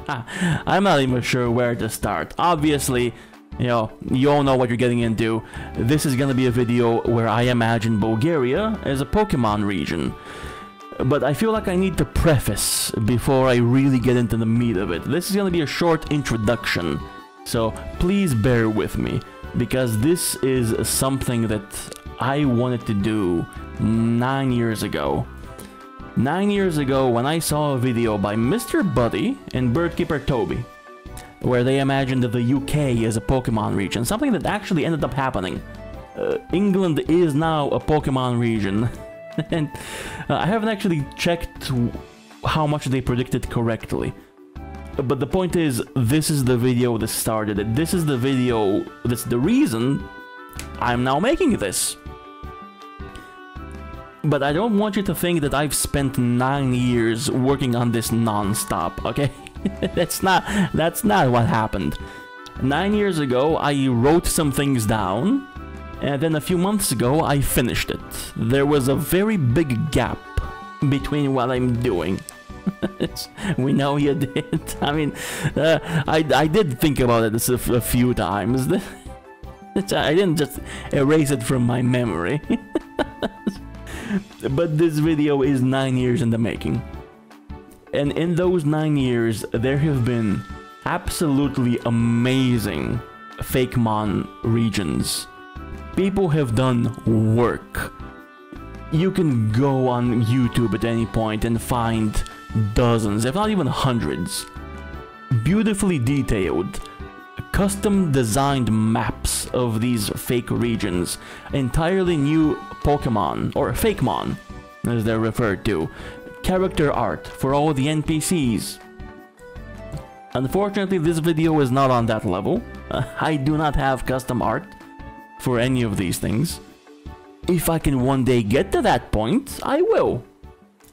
I'm not even sure where to start. Obviously, you know, you all know what you're getting into. This is gonna be a video where I imagine Bulgaria as a Pokemon region. But I feel like I need to preface before I really get into the meat of it. This is gonna be a short introduction, so please bear with me, because this is something that I wanted to do 9 years ago. 9 years ago when I saw a video by Mr. Buddy and Birdkeeper Toby, where they imagined the UK as a Pokemon region, something that actually ended up happening. England is now a Pokemon region. And I haven't actually checked how much they predicted correctly. But the point is, this is the video that started it. This is the video that's the reason I'm now making this. But I don't want you to think that I've spent 9 years working on this non-stop, okay? That's not what happened. 9 years ago, I wrote some things down, and then a few months ago, I finished it. There was a very big gap between what I'm doing. We know you did. I mean, I did think about it a few times. I didn't just erase it from my memory. But this video is 9 years in the making. And in those 9 years, there have been absolutely amazing Fakemon regions. People have done work. You can go on YouTube at any point and find dozens, if not even hundreds, beautifully detailed, custom designed maps of these fake regions, entirely new Pokemon, or Fakemon, as they're referred to, character art for all the NPCs. Unfortunately, this video is not on that level. I do not have custom art for any of these things. If I can one day get to that point, I will.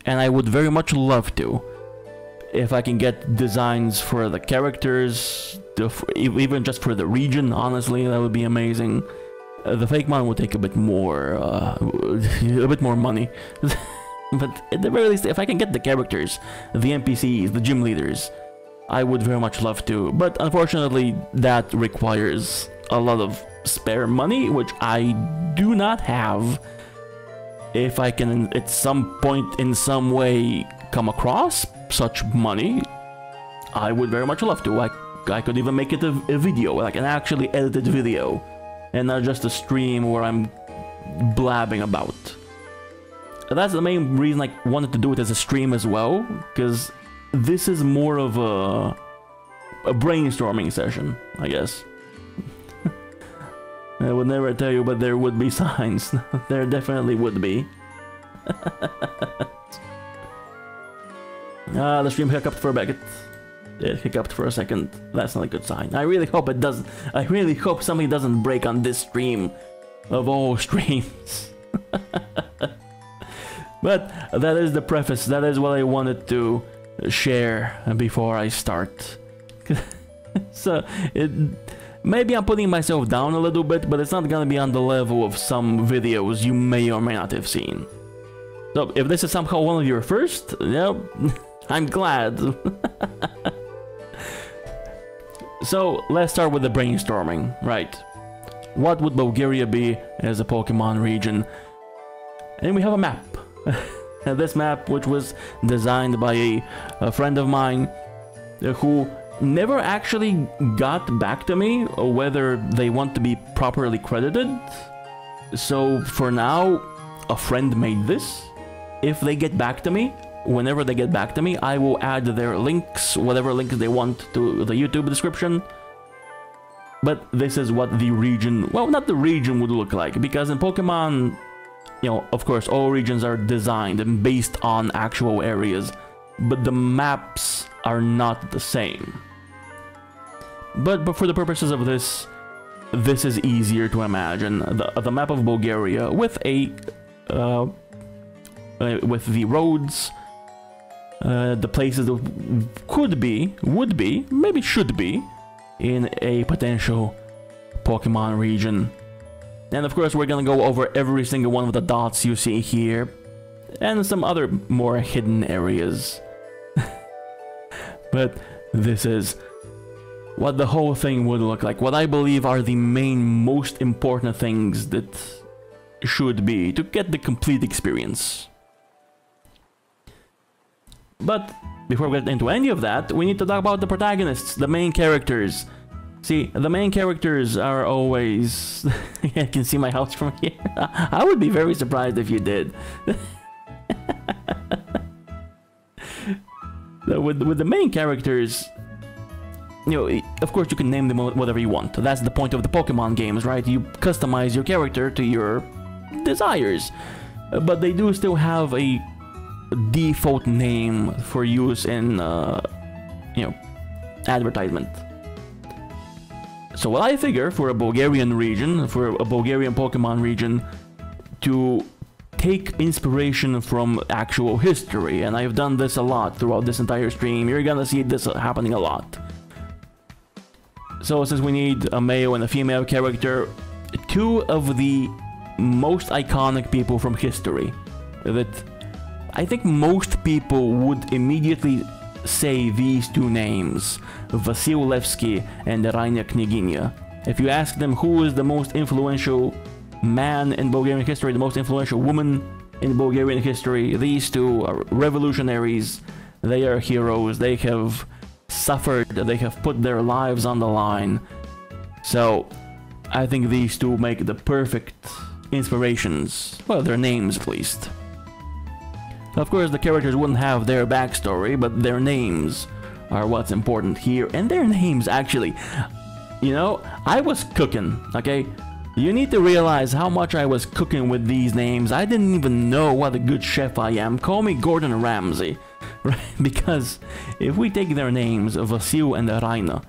And I would very much love to. If I can get designs for the characters, even just for the region, honestly, that would be amazing. The Fakemon would take a bit more money. But at the very least, if I can get the characters, the NPCs, the gym leaders, I would very much love to. But unfortunately, that requires a lot of spare money, which I do not have. If I can at some point in some way come across such money, I would very much love to. I could even make it a video, like an actually edited video, and not just a stream where I'm blabbing about. That's the main reason I wanted to do it as a stream as well, because this is more of a brainstorming session, I guess. I would never tell you, but there would be signs. There definitely would be. The stream hiccuped for a bit. It hiccuped for a second. That's not a good sign. I really hope it does. I really hope something doesn't break on this stream, of all streams. But that is the preface. That is what I wanted to share before I start. So maybe I'm putting myself down a little bit, but it's not gonna be on the level of some videos you may or may not have seen. So if this is somehow one of your first, yeah, I'm glad. So let's start with the brainstorming, right? What would Bulgaria be as a Pokemon region? And we have a map. This map, which was designed by a friend of mine who never actually got back to me whether they want to be properly credited. So for now, a friend made this. If they get back to me, whenever they get back to me, I will add their links, whatever links they want, to the YouTube description. But this is what the region, well, not the region would look like, because in Pokemon, you know, of course, all regions are designed and based on actual areas, but the maps are not the same. But for the purposes of this, this is easier to imagine. The map of Bulgaria with with the roads, the places that could be, would be, maybe should be in a potential Pokemon region. And of course, we're gonna go over every single one of the dots you see here, and some other more hidden areas. But this is what the whole thing would look like. What I believe are the main, most important things that should be to get the complete experience. But before we get into any of that, we need to talk about the protagonists, the main characters. See, the main characters are always... I can see my house from here. I would be very surprised if you did. With the main characters, you know, of course you can name them whatever you want. That's the point of the Pokemon games, right? You customize your character to your desires. But they do still have a default name for use in, you know, advertisement. So what I figure for a Bulgarian region, for a Bulgarian Pokemon region, to take inspiration from actual history, and I've done this a lot throughout this entire stream, you're gonna see this happening a lot. So since we need a male and a female character, two of the most iconic people from history that I think most people would immediately say these two names, Vasil Levski and Raina Kneginya. If you ask them who is the most influential man in Bulgarian history, the most influential woman in Bulgarian history, these two are revolutionaries. They are heroes. They have suffered. They have put their lives on the line. So I think these two make the perfect inspirations. Well, their names at least. Of course, the characters wouldn't have their backstory, but their names are what's important here. And their names, actually, you know, I was cooking, okay? You need to realize how much I was cooking with these names. I didn't even know what a good chef I am. Call me Gordon Ramsay, right? Because if we take their names, Vasil and Raina,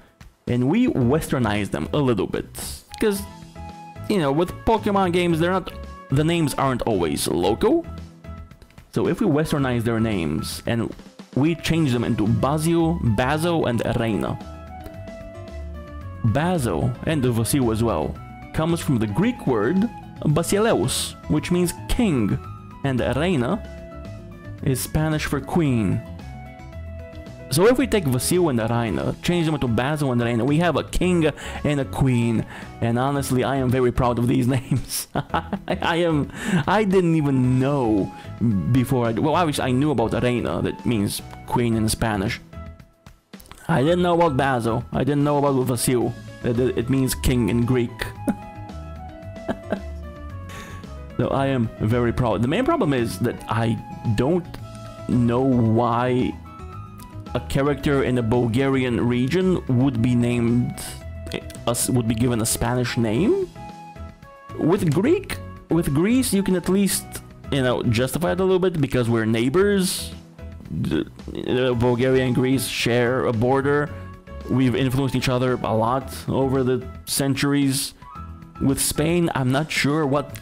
and we westernize them a little bit, because, you know, with Pokemon games, the names aren't always local. So if we westernize their names and we change them into Basil, and Raina. Basil and Vasil as well comes from the Greek word Basileus, which means king, and Raina is Spanish for queen. So if we take Vasil and Raina, change them into Basil and Raina, we have a king and a queen. And honestly, I am very proud of these names. I didn't even know before well, obviously I knew about Reina, that means queen in Spanish. I didn't know about Basil. I didn't know about Vasil. It means king in Greek. So I am very proud. The main problem is that I don't know why a character in a Bulgarian region would be named, would be given a Spanish name. With Greece, you can at least, you know, justify it a little bit because we're neighbors. Bulgaria and Greece share a border. We've influenced each other a lot over the centuries. With Spain, I'm not sure what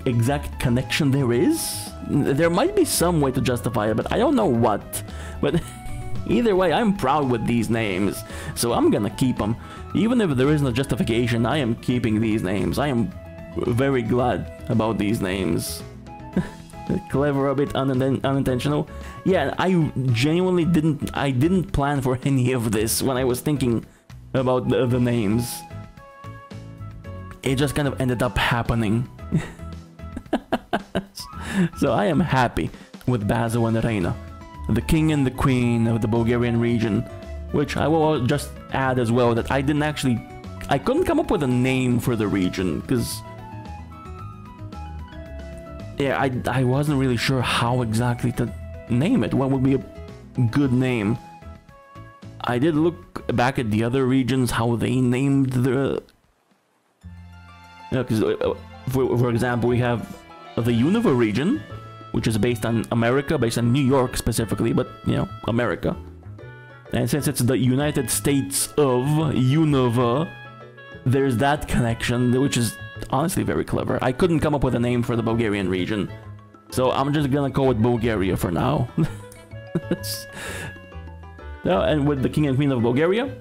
exact connection there is. There might be some way to justify it, but I don't know what. But either way, I'm proud with these names, so I'm gonna keep them. Even if there isn't a justification, I am keeping these names. I am very glad about these names. Clever, a bit unintentional. Yeah, I genuinely didn't plan for any of this when I was thinking about the names. It just kind of ended up happening. So I am happy with Basil and Reina, the king and the queen of the Bulgarian region, which I will just add as well that I couldn't come up with a name for the region, because yeah, I wasn't really sure how exactly to name it. What would be a good name? I did look back at the other regions, how they named the... Because, for example, we have the Unova region, which is based on America, based on New York specifically, but, you know, America. And since it's the United States of Unova, there's that connection, which is honestly very clever. I couldn't come up with a name for the Bulgarian region, so I'm just gonna call it Bulgaria for now. And with the king and queen of Bulgaria,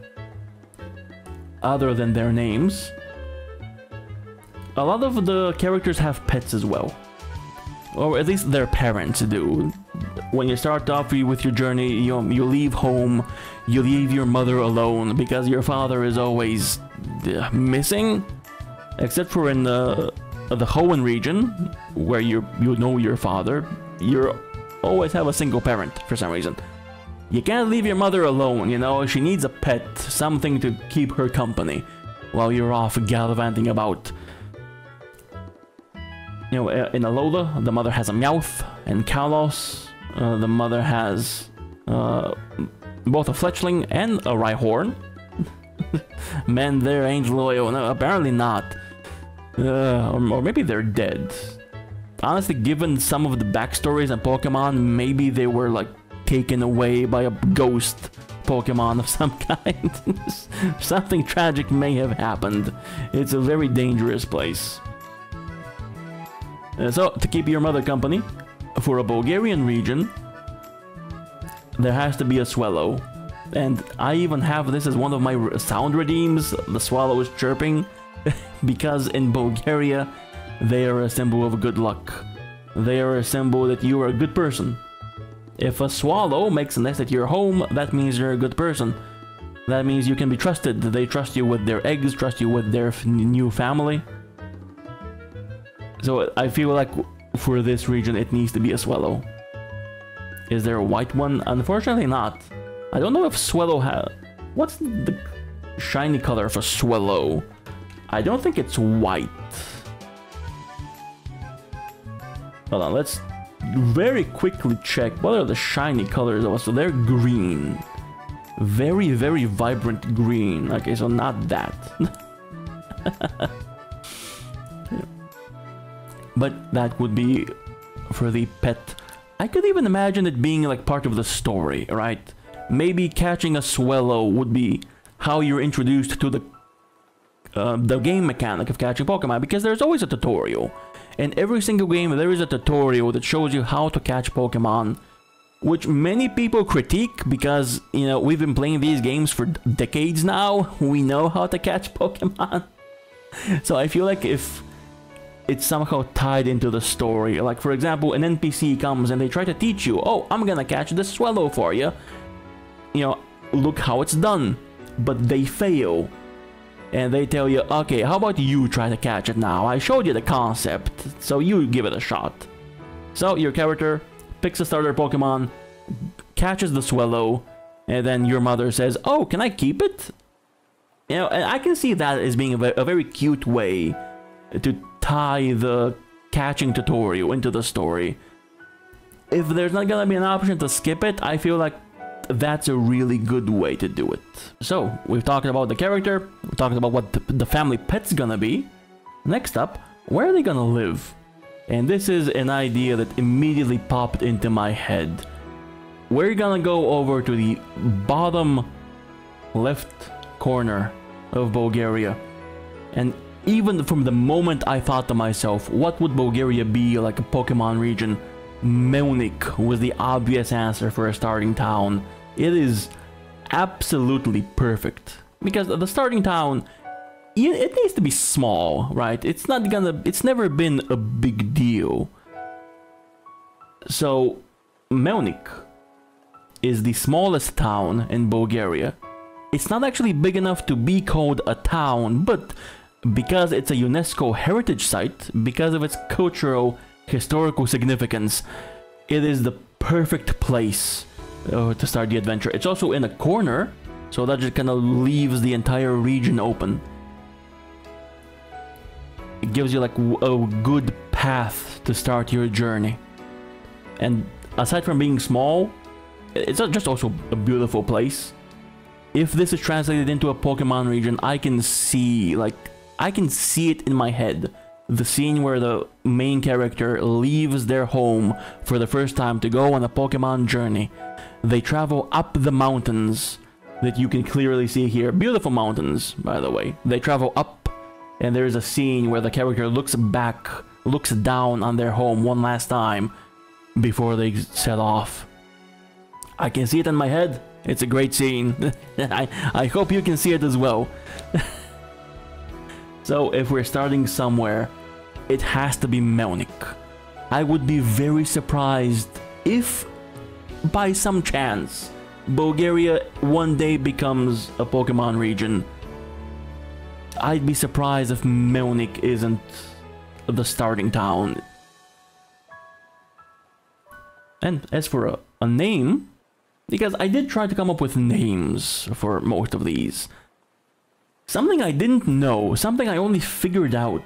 other than their names, a lot of the characters have pets as well. Or at least their parents do. when you start off with your journey, you leave home, you leave your mother alone because your father is always missing, except for in the Hoenn region, where you know your father. You always have a single parent for some reason. You can't leave your mother alone, you know. She needs a pet, something to keep her company while you're off gallivanting about. You know, in Alola, the mother has a Meowth, and Kalos, the mother has both a Fletchling and a Rhyhorn. Man, they're Angel Loyal. No, apparently not. Or maybe they're dead. Honestly, given some of the backstories on Pokemon, maybe they were like taken away by a ghost Pokemon of some kind. Something tragic may have happened. It's a very dangerous place. So, to keep your mother company, for a Bulgarian region, there has to be a swallow. And I even have this as one of my sound redeems, the swallow is chirping, because in Bulgaria, they are a symbol of good luck. They are a symbol that you are a good person. If a swallow makes a nest at your home, that means you're a good person. That means you can be trusted. They trust you with their eggs, trust you with their new family. So I feel like for this region, it needs to be a swallow. Is there a white one? Unfortunately not. I don't know if swallow has... What's the shiny color of a swallow? I don't think it's white. Hold on, let's very quickly check what are the shiny colors of us. So they're green. Very, very vibrant green. Okay, so not that. But that would be for the pet. I could even imagine it being like part of the story, right? Maybe catching a swallow would be how you're introduced to the game mechanic of catching Pokemon, because there's always a tutorial. In every single game there is a tutorial that shows you how to catch Pokemon, which many people critique because, you know, we've been playing these games for decades now. We know how to catch Pokemon. So I feel like if it's somehow tied into the story, like for example an NPC comes and they try to teach you, oh, I'm gonna catch this swallow for you, you know, look how it's done, but they fail. And they tell you, okay, how about you try to catch it now? I showed you the concept, so you give it a shot. So your character picks a starter Pokemon, catches the swallow, and then your mother says, oh, can I keep it? You know, and I can see that as being a very cute way to tie the catching tutorial into the story. If there's not gonna be an option to skip it, I feel like that's a really good way to do it. So, we've talked about the character, we've talked about what the family pet's gonna be. Next up, where are they gonna live? And this is an idea that immediately popped into my head. We're gonna go over to the bottom left corner of Bulgaria. And even from the moment I thought to myself, what would Bulgaria be like a Pokemon region? Melnik was the obvious answer for a starting town. It is absolutely perfect, because the starting town, it needs to be small, right? It's never been a big deal. So Melnik is the smallest town in Bulgaria. It's not actually big enough to be called a town, but because it's a UNESCO heritage site, because of its cultural historical significance, it is the perfect place to start the adventure. It's also in a corner, so that just kind of leaves the entire region open. It gives you like a good path to start your journey. And aside from being small, it's just also a beautiful place. If this is translated into a Pokemon region, I can see it in my head. The scene where the main character leaves their home for the first time to go on a Pokemon journey. They travel up the mountains that you can clearly see here. Beautiful mountains, by the way. They travel up, and there's a scene where the character looks back, looks down on their home one last time before they set off. I can see it in my head. It's a great scene. I hope you can see it as well. So if we're starting somewhere, it has to be Melnik. I would be very surprised if by some chance Bulgaria one day becomes a Pokemon region, I'd be surprised if Melnik isn't the starting town. And as for a name, because I did try to come up with names for most of these, something I didn't know, something I only figured out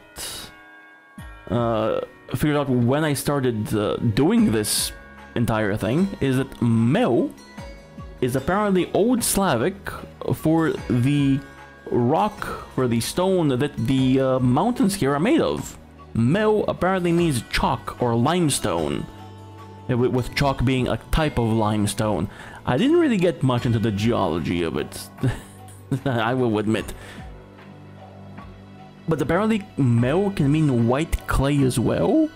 when I started doing this entire thing, is that Mel is apparently Old Slavic for the rock, for the stone that the mountains here are made of. Mel apparently means chalk or limestone, with chalk being a type of limestone. I didn't really get much into the geology of it, I will admit. But apparently Mel can mean white clay as well,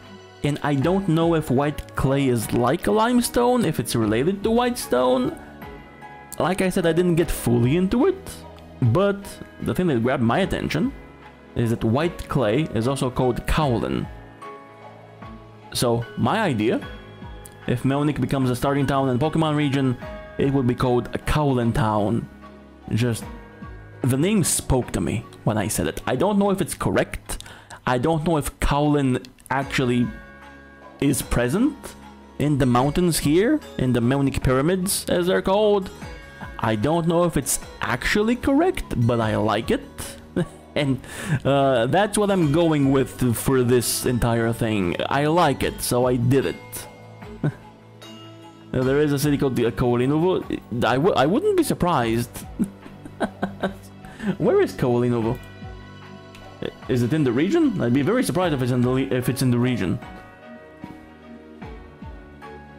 and I don't know if white clay is like a limestone, if it's related to white stone. Like I said, I didn't get fully into it, but the thing that grabbed my attention is that white clay is also called kaolin. So my idea, if Melnik becomes a starting town in the Pokemon region, it would be called a Kaolin town. Just, the name spoke to me when I said it. I don't know if it's correct. I don't know if Kaolin actually is present in the mountains here, in the Melnik pyramids as they're called. I don't know if it's actually correct, but I like it. And that's what I'm going with for this entire thing. I like it, so I did it. There is a city called Kaolinovo. I wouldn't be surprised. Where is Kaolinovo? Is it in the region? I'd be very surprised if it's in the region.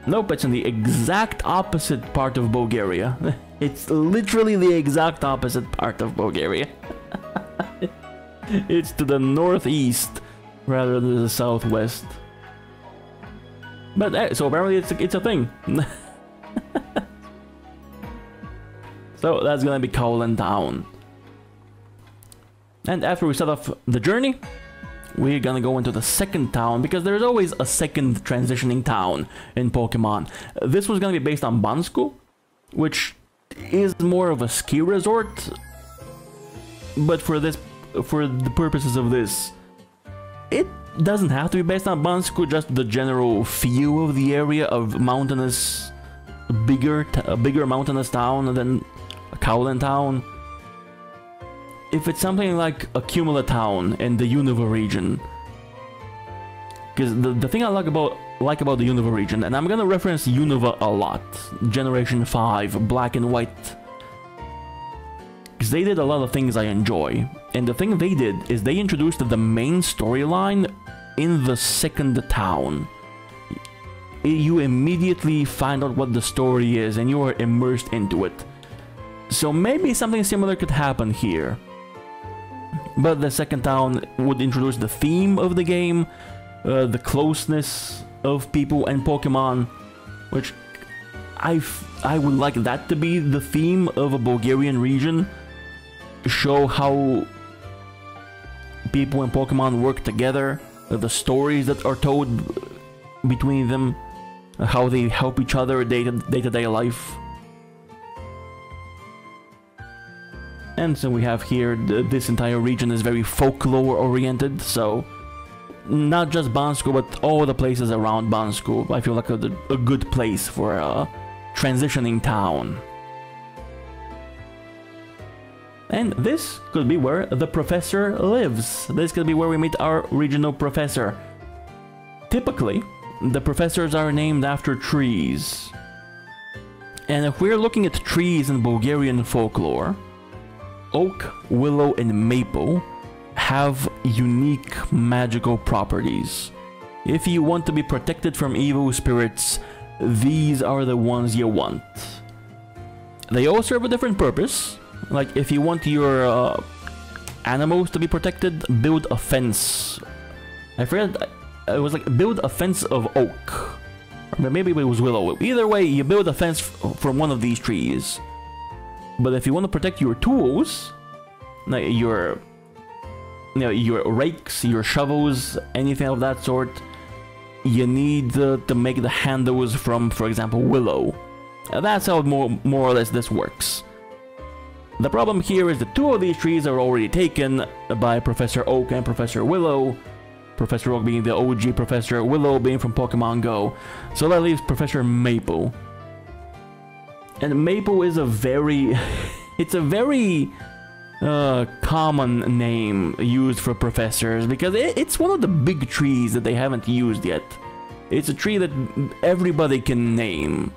Nope, it's in the exact opposite part of Bulgaria. It's literally the exact opposite part of Bulgaria. It's to the northeast rather than the southwest. But so apparently it's a thing. So that's gonna be Kaolin town. And after we set off the journey, we're gonna go into the second town, because there's always a second transitioning town in Pokemon. This was gonna be based on Bansku, which is more of a ski resort, but for the purposes of this, it doesn't have to be based on Bansku, just the general feel of the area of mountainous, a bigger mountainous town than a Kaolin town. If it's something like a Cumula town in the Unova region, because the thing I like about the Unova region, and I'm gonna reference Unova a lot, Generation 5, Black and White, because they did a lot of things I enjoy, and the thing they did is they introduced the main storyline in the second town. You immediately find out what the story is, and you are immersed into it. So maybe something similar could happen here. But the second town would introduce the theme of the game, the closeness of people and Pokemon, which I would like that to be the theme of a Bulgarian region. Show how people and Pokemon work together, the stories that are told between them, how they help each other day-to-day life. And so we have here, this entire region is very folklore oriented, so not just Bansku, but all the places around Bansku. I feel like a good place for a transitioning town. And this could be where the professor lives. This could be where we meet our regional professor. Typically, the professors are named after trees. And if we're looking at trees in Bulgarian folklore, oak, willow, and maple have unique magical properties. If you want to be protected from evil spirits, these are the ones you want. They all serve a different purpose. Like, if you want your animals to be protected, build a fence. I forget, it was like, build a fence of oak. Or maybe it was willow. Either way, you build a fence from one of these trees. But if you want to protect your tools, like your rakes, your shovels, anything of that sort, you need to make the handles from, for example, willow. That's how more or less this works. The problem here is that 2 of these trees are already taken by Professor Oak and Professor Willow. Professor Oak being the OG Professor, Willow being from Pokemon Go. So that leaves Professor Maple. And Maple is a very... it's a very common name used for professors because it's one of the big trees that they haven't used yet. It's a tree that everybody can name,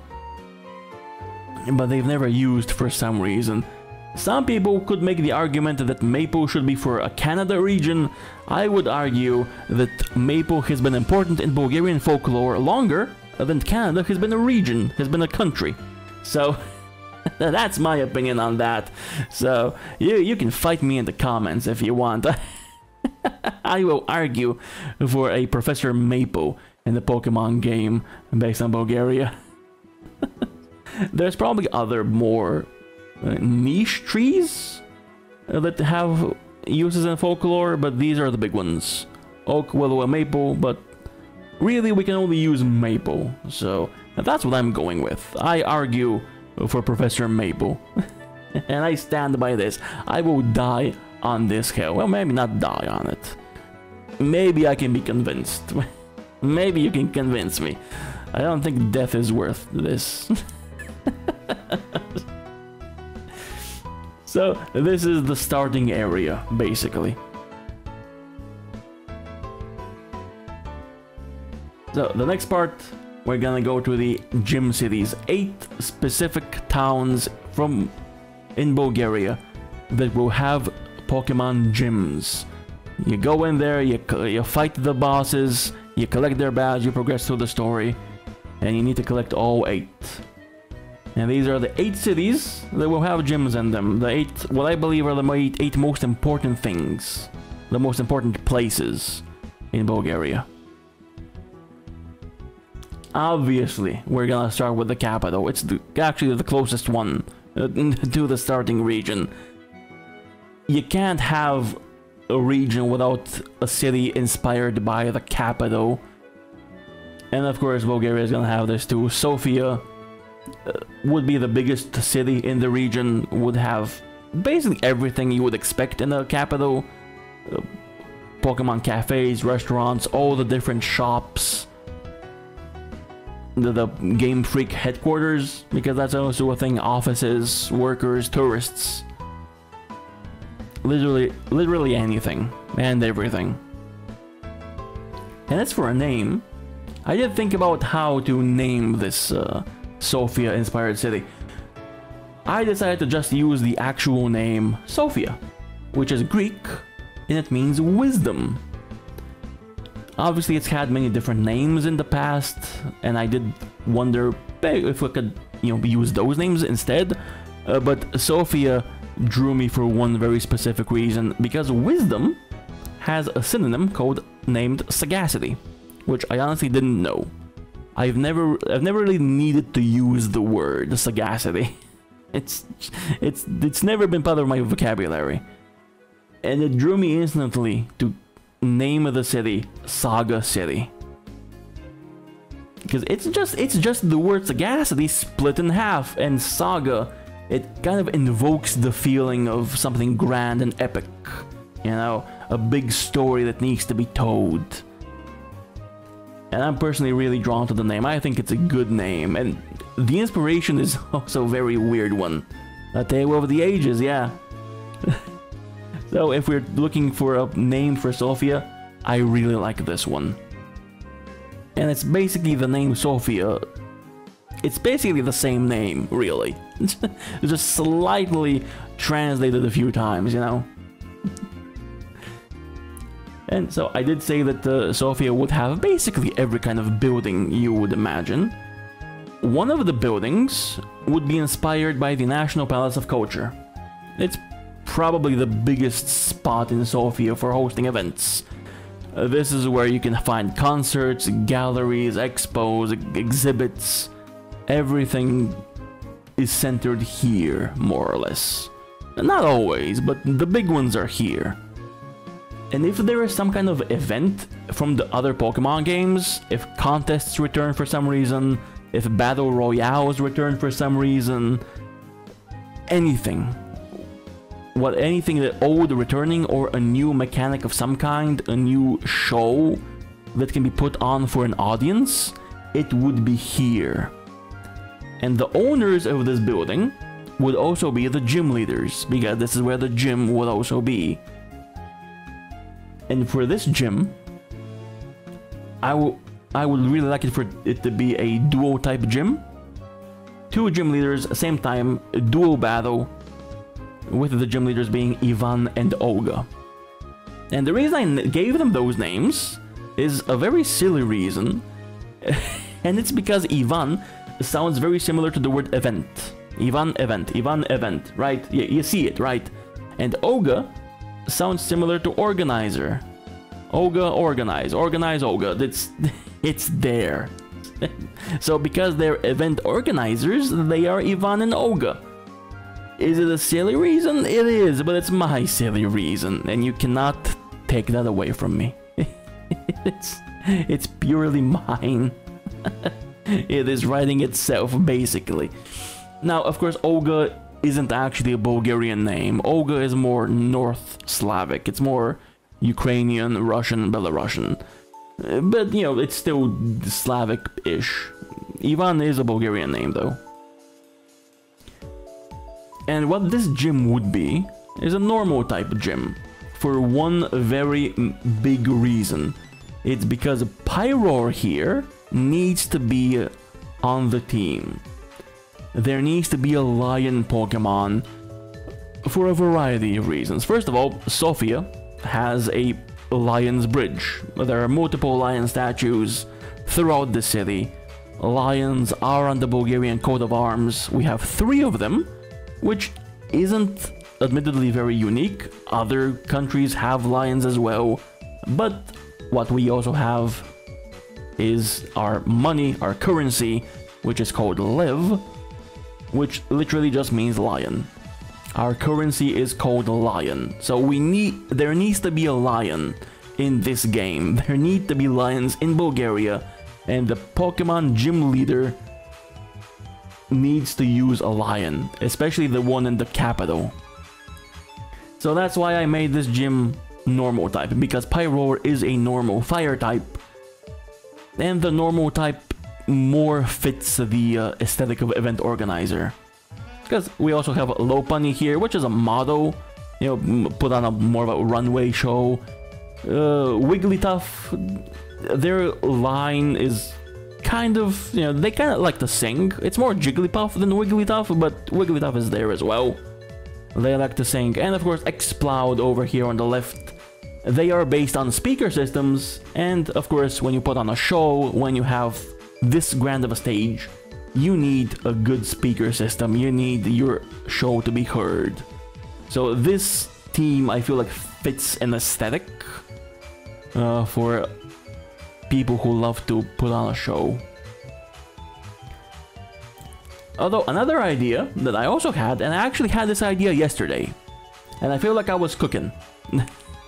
but they've never used for some reason. Some people could make the argument that maple should be for a Canada region. I would argue that maple has been important in Bulgarian folklore longer than Canada has been a region, has been a country. So that's my opinion on that. So you can fight me in the comments if you want. I will argue for a Professor Maple in the Pokemon game based on Bulgaria. There's probably other more niche trees that have uses in folklore, but these are the big ones. Oak, willow, and maple, but really we can only use maple. So that's what I'm going with. I argue for Professor Maple. And I stand by this. I will die on this hill. Well, maybe not die on it. Maybe I can be convinced. Maybe you can convince me. I don't think death is worth this. So this is the starting area, basically. So the next part, we're gonna go to the gym cities. 8 specific towns in Bulgaria that will have Pokemon gyms. You go in there, you fight the bosses, you collect their badge, you progress through the story, and you need to collect all 8. And these are the 8 cities that will have gyms in them. The 8, what I believe are the 8 most important things. The most important places in Bulgaria. Obviously, we're gonna start with the capital. It's actually the closest one to the starting region. You can't have a region without a city inspired by the capital. And of course, Bulgaria is gonna have this too. Sofia would be the biggest city in the region, would have basically everything you would expect in a capital. Pokemon cafes, restaurants, all the different shops. The Game Freak headquarters, because that's also a thing, offices, workers, tourists. Literally anything and everything. And as for a name, I did think about how to name this Sofia inspired city. I decided to just use the actual name Sofia, which is Greek and it means wisdom. Obviously it's had many different names in the past, and I did wonder if we could, use those names instead. But Sofia drew me for one very specific reason, because wisdom has a synonym named sagacity, which I honestly didn't know. I've never really needed to use the word sagacity. It's never been part of my vocabulary, and it drew me instantly to name of the city Saga City, because it's just the word sagacity split in half, and saga, it kind of invokes the feeling of something grand and epic, a big story that needs to be told. And I'm personally really drawn to the name. I think it's a good name, and the inspiration is also a very weird one. A Tale of the Ages, yeah. So if we're looking for a name for Sofia, I really like this one. And it's basically the name Sofia. It's basically the same name, really. It's just slightly translated a few times, And so I did say that Sofia would have basically every kind of building you would imagine. One of the buildings would be inspired by the National Palace of Culture. It's probably the biggest spot in Sofia for hosting events. This is where you can find concerts, galleries, expos, exhibits. Everything is centered here, more or less. Not always, but the big ones are here. And if there is some kind of event from the other Pokemon games, if contests return for some reason, if Battle Royales return for some reason, anything. Anything that old returning, or a new mechanic of some kind, a new show that can be put on for an audience, it would be here. And the owners of this building would also be the gym leaders, because this is where the gym would also be. And for this gym, I would really like it for it to be a duo type gym. 2 gym leaders, same time, a duo battle, with the gym leaders being Ivan and Olga. And the reason I gave them those names is a very silly reason, and it's because Ivan sounds very similar to the word event. Ivan event, right? You see it, right? And Olga sounds similar to organizer. Olga, organize Olga. It's there. So because they're event organizers, they are Ivan and Olga. Is it a silly reason? It is, but it's my silly reason, and you cannot take that away from me. It's purely mine. It is writing itself, basically. Now, of course, Olga isn't actually a Bulgarian name. Olga is more North Slavic. It's more Ukrainian, Russian, Belarusian. But, you know, it's still Slavic-ish. Ivan is a Bulgarian name, though. And what this gym would be is a normal type gym, for one very big reason. It's because Pyroar here needs to be on the team. There needs to be a lion Pokemon for a variety of reasons. First of all, Sofia has a lion's bridge. There are multiple lion statues throughout the city. Lions are on the Bulgarian coat of arms. We have 3 of them, which isn't admittedly very unique. Other countries have lions as well, but what we also have is our money, our currency, which is called Liv, which literally just means lion. Our currency is called lion. So there needs to be a lion in this game. There need to be lions in Bulgaria, and the Pokemon gym leader needs to use a lion, especially the one in the capital. So that's why I made this gym normal type, because Pyroar is a normal fire type, and the normal type more fits the aesthetic of event organizer. Because we also have Lopunny here, which is a model, you know, put on a more of a runway show. Wigglytuff, their line is kind of, you know, they kind of like to sing. It's more Jigglypuff than Wigglytuff, but Wigglytuff is there as well. They like to sing. And of course, Exploud over here on the left. They are based on speaker systems, and of course, when you put on a show, when you have this grand of a stage, you need a good speaker system. You need your show to be heard. So this team, I feel like, fits an aesthetic for people who love to put on a show. Although another idea that I also had, and I actually had this idea yesterday, and I feel like I was cooking,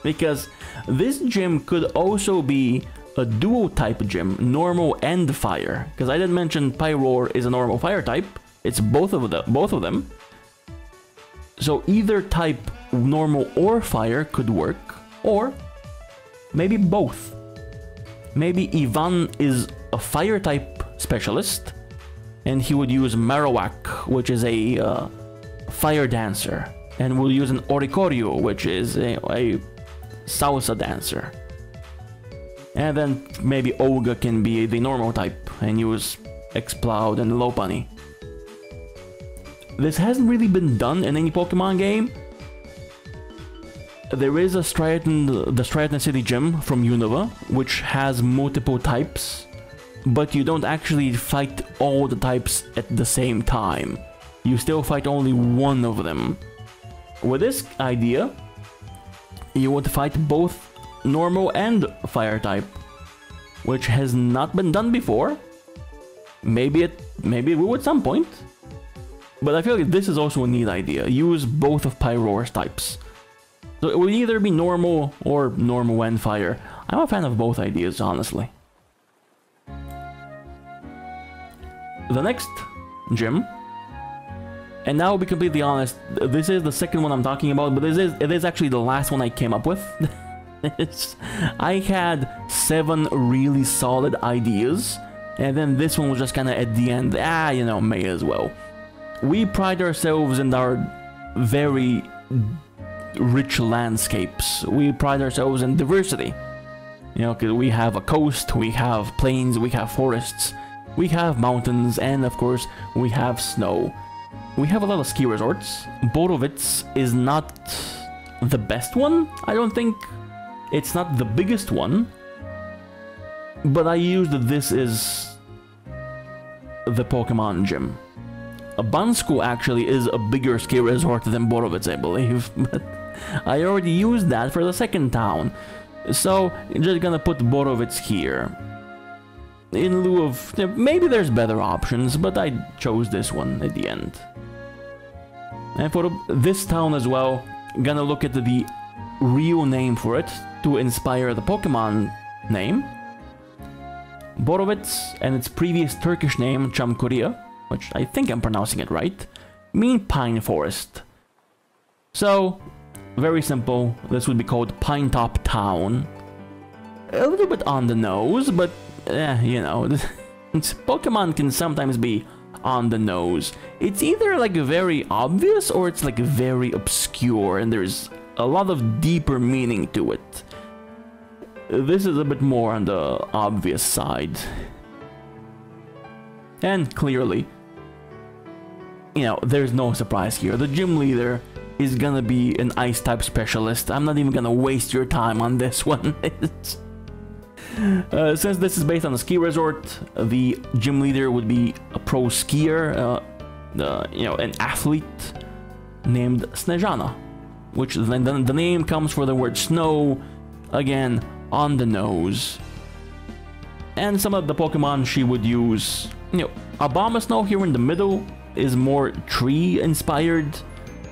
because this gym could also be a dual type gym, normal and fire. Because I didn't mention Pyroar is a normal fire type. It's both of them. So either type, normal or fire, could work, or maybe both. Maybe Ivan is a fire type specialist, and he would use Marowak, which is a fire dancer, and will use an Oricorio, which is a salsa dancer. And then maybe Olga can be the normal type and use Exploud and Lopunny. This hasn't really been done in any Pokemon game. There is a the Striaton City Gym from Unova, which has multiple types, but you don't actually fight all the types at the same time. You still fight only one of them. With this idea, you would fight both normal and fire type, which has not been done before. Maybe it will at some point, but I feel like this is also a neat idea. Use both of Pyroar's types, so it would either be normal or normal and fire. I'm a fan of both ideas, honestly. the next gym, and now, to be completely honest, this is the second one I'm talking about, but it is actually the last one I came up with. I had 7 really solid ideas, and then this one was just kind of at the end, you know, may as well. We pride ourselves in our very rich landscapes. We pride ourselves in diversity. You know, 'cause we have a coast, we have plains, we have forests, we have mountains, and of course, we have snow. We have a lot of ski resorts. Borovets is not the best one, I don't think. It's not the biggest one, but I used this is the Pokemon Gym. Bansku actually is a bigger ski resort than Borovets, I believe, but I already used that for the second town. So, I'm just gonna put Borovets here. In lieu of, maybe there's better options, but I chose this one at the end. And for this town as well, gonna look at the real name for it to inspire the Pokemon name. Borovets and its previous Turkish name, Chamkuria, which I think I'm pronouncing it right, mean pine forest. So, very simple, this would be called Pine Top Town. A little bit on the nose, but you know, Pokemon can sometimes be on the nose. It's either like very obvious or it's like very obscure, and there's a lot of deeper meaning to it. This is a bit more on the obvious side. And clearly, you know, there's no surprise here. The gym leader is gonna be an ice type specialist. I'm not even gonna waste your time on this one. Since this is based on a ski resort, the gym leader would be a pro skier, you know, an athlete named Snezhana, which then the name comes for the word snow, again, on the nose. And some of the Pokemon she would use, you know, Abomasnow here in the middle is more tree inspired.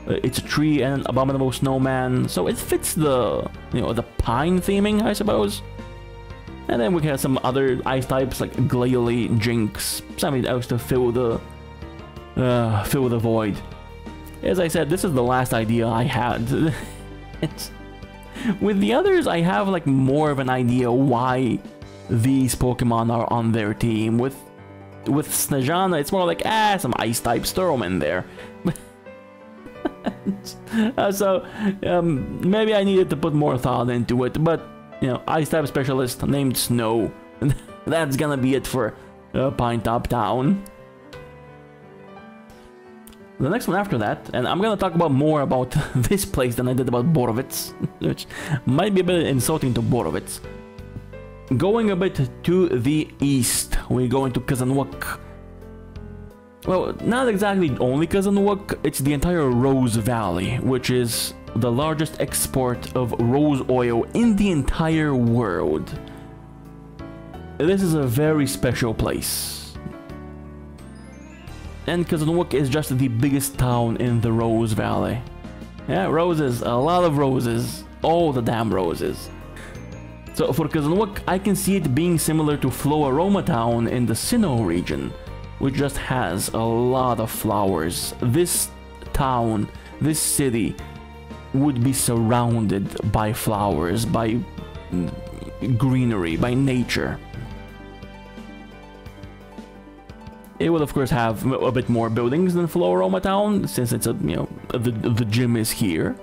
It's a tree and an abominable snowman, so it fits the, you know, the pine theming, I suppose. And then we have some other ice types like Glalie, Jinx, something else to fill the void. As I said, this is the last idea I had. With the others, I have like more of an idea why these Pokemon are on their team. With Snezhana, it's more like, some ice types, throw them in there. So, maybe I needed to put more thought into it, but, you know, ice type specialist named Snow. That's gonna be it for Pine Top Town. The next one after that, and I'm gonna talk about more about this place than I did about Borovets, which might be a bit insulting to Borovets. Going a bit to the east, we go into Kazanlak. Well, not exactly only Kazanlak, it's the entire Rose Valley, which is the largest export of rose oil in the entire world. This is a very special place. And Kazanlak is just the biggest town in the Rose Valley. Yeah, roses, a lot of roses, all the damn roses. So for Kazanlak, I can see it being similar to Floaroma Town in the Sinnoh region, which just has a lot of flowers. This town, this city, would be surrounded by flowers, by greenery, by nature. It will of course have a bit more buildings than Floaroma Town, since it's a, you know, the gym is here.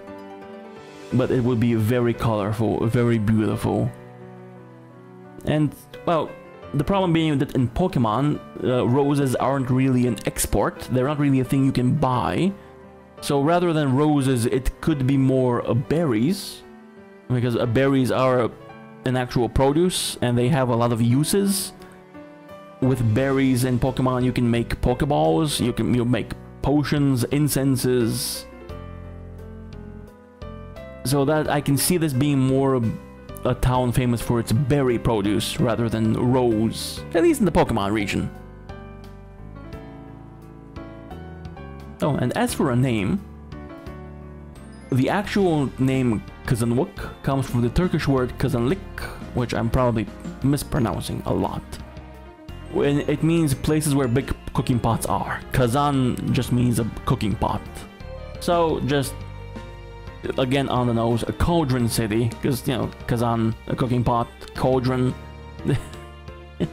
But it would be very colorful, very beautiful. And, well, the problem being that in Pokemon, roses aren't really an export, they're not really a thing you can buy. So rather than roses, it could be more berries, because berries are an actual produce and they have a lot of uses. With berries in Pokemon, you can make Pokeballs, you make potions, incenses. So that I can see this being more a town famous for its berry produce rather than rose, at least in the Pokemon region. Oh, and as for a name, the actual name Kazanlak comes from the Turkish word Kazanlik, which I'm probably mispronouncing a lot. when it means places where big cooking pots are. Kazan just means a cooking pot. So just again on the nose, a cauldron city, because you know, Kazan, a cooking pot, cauldron.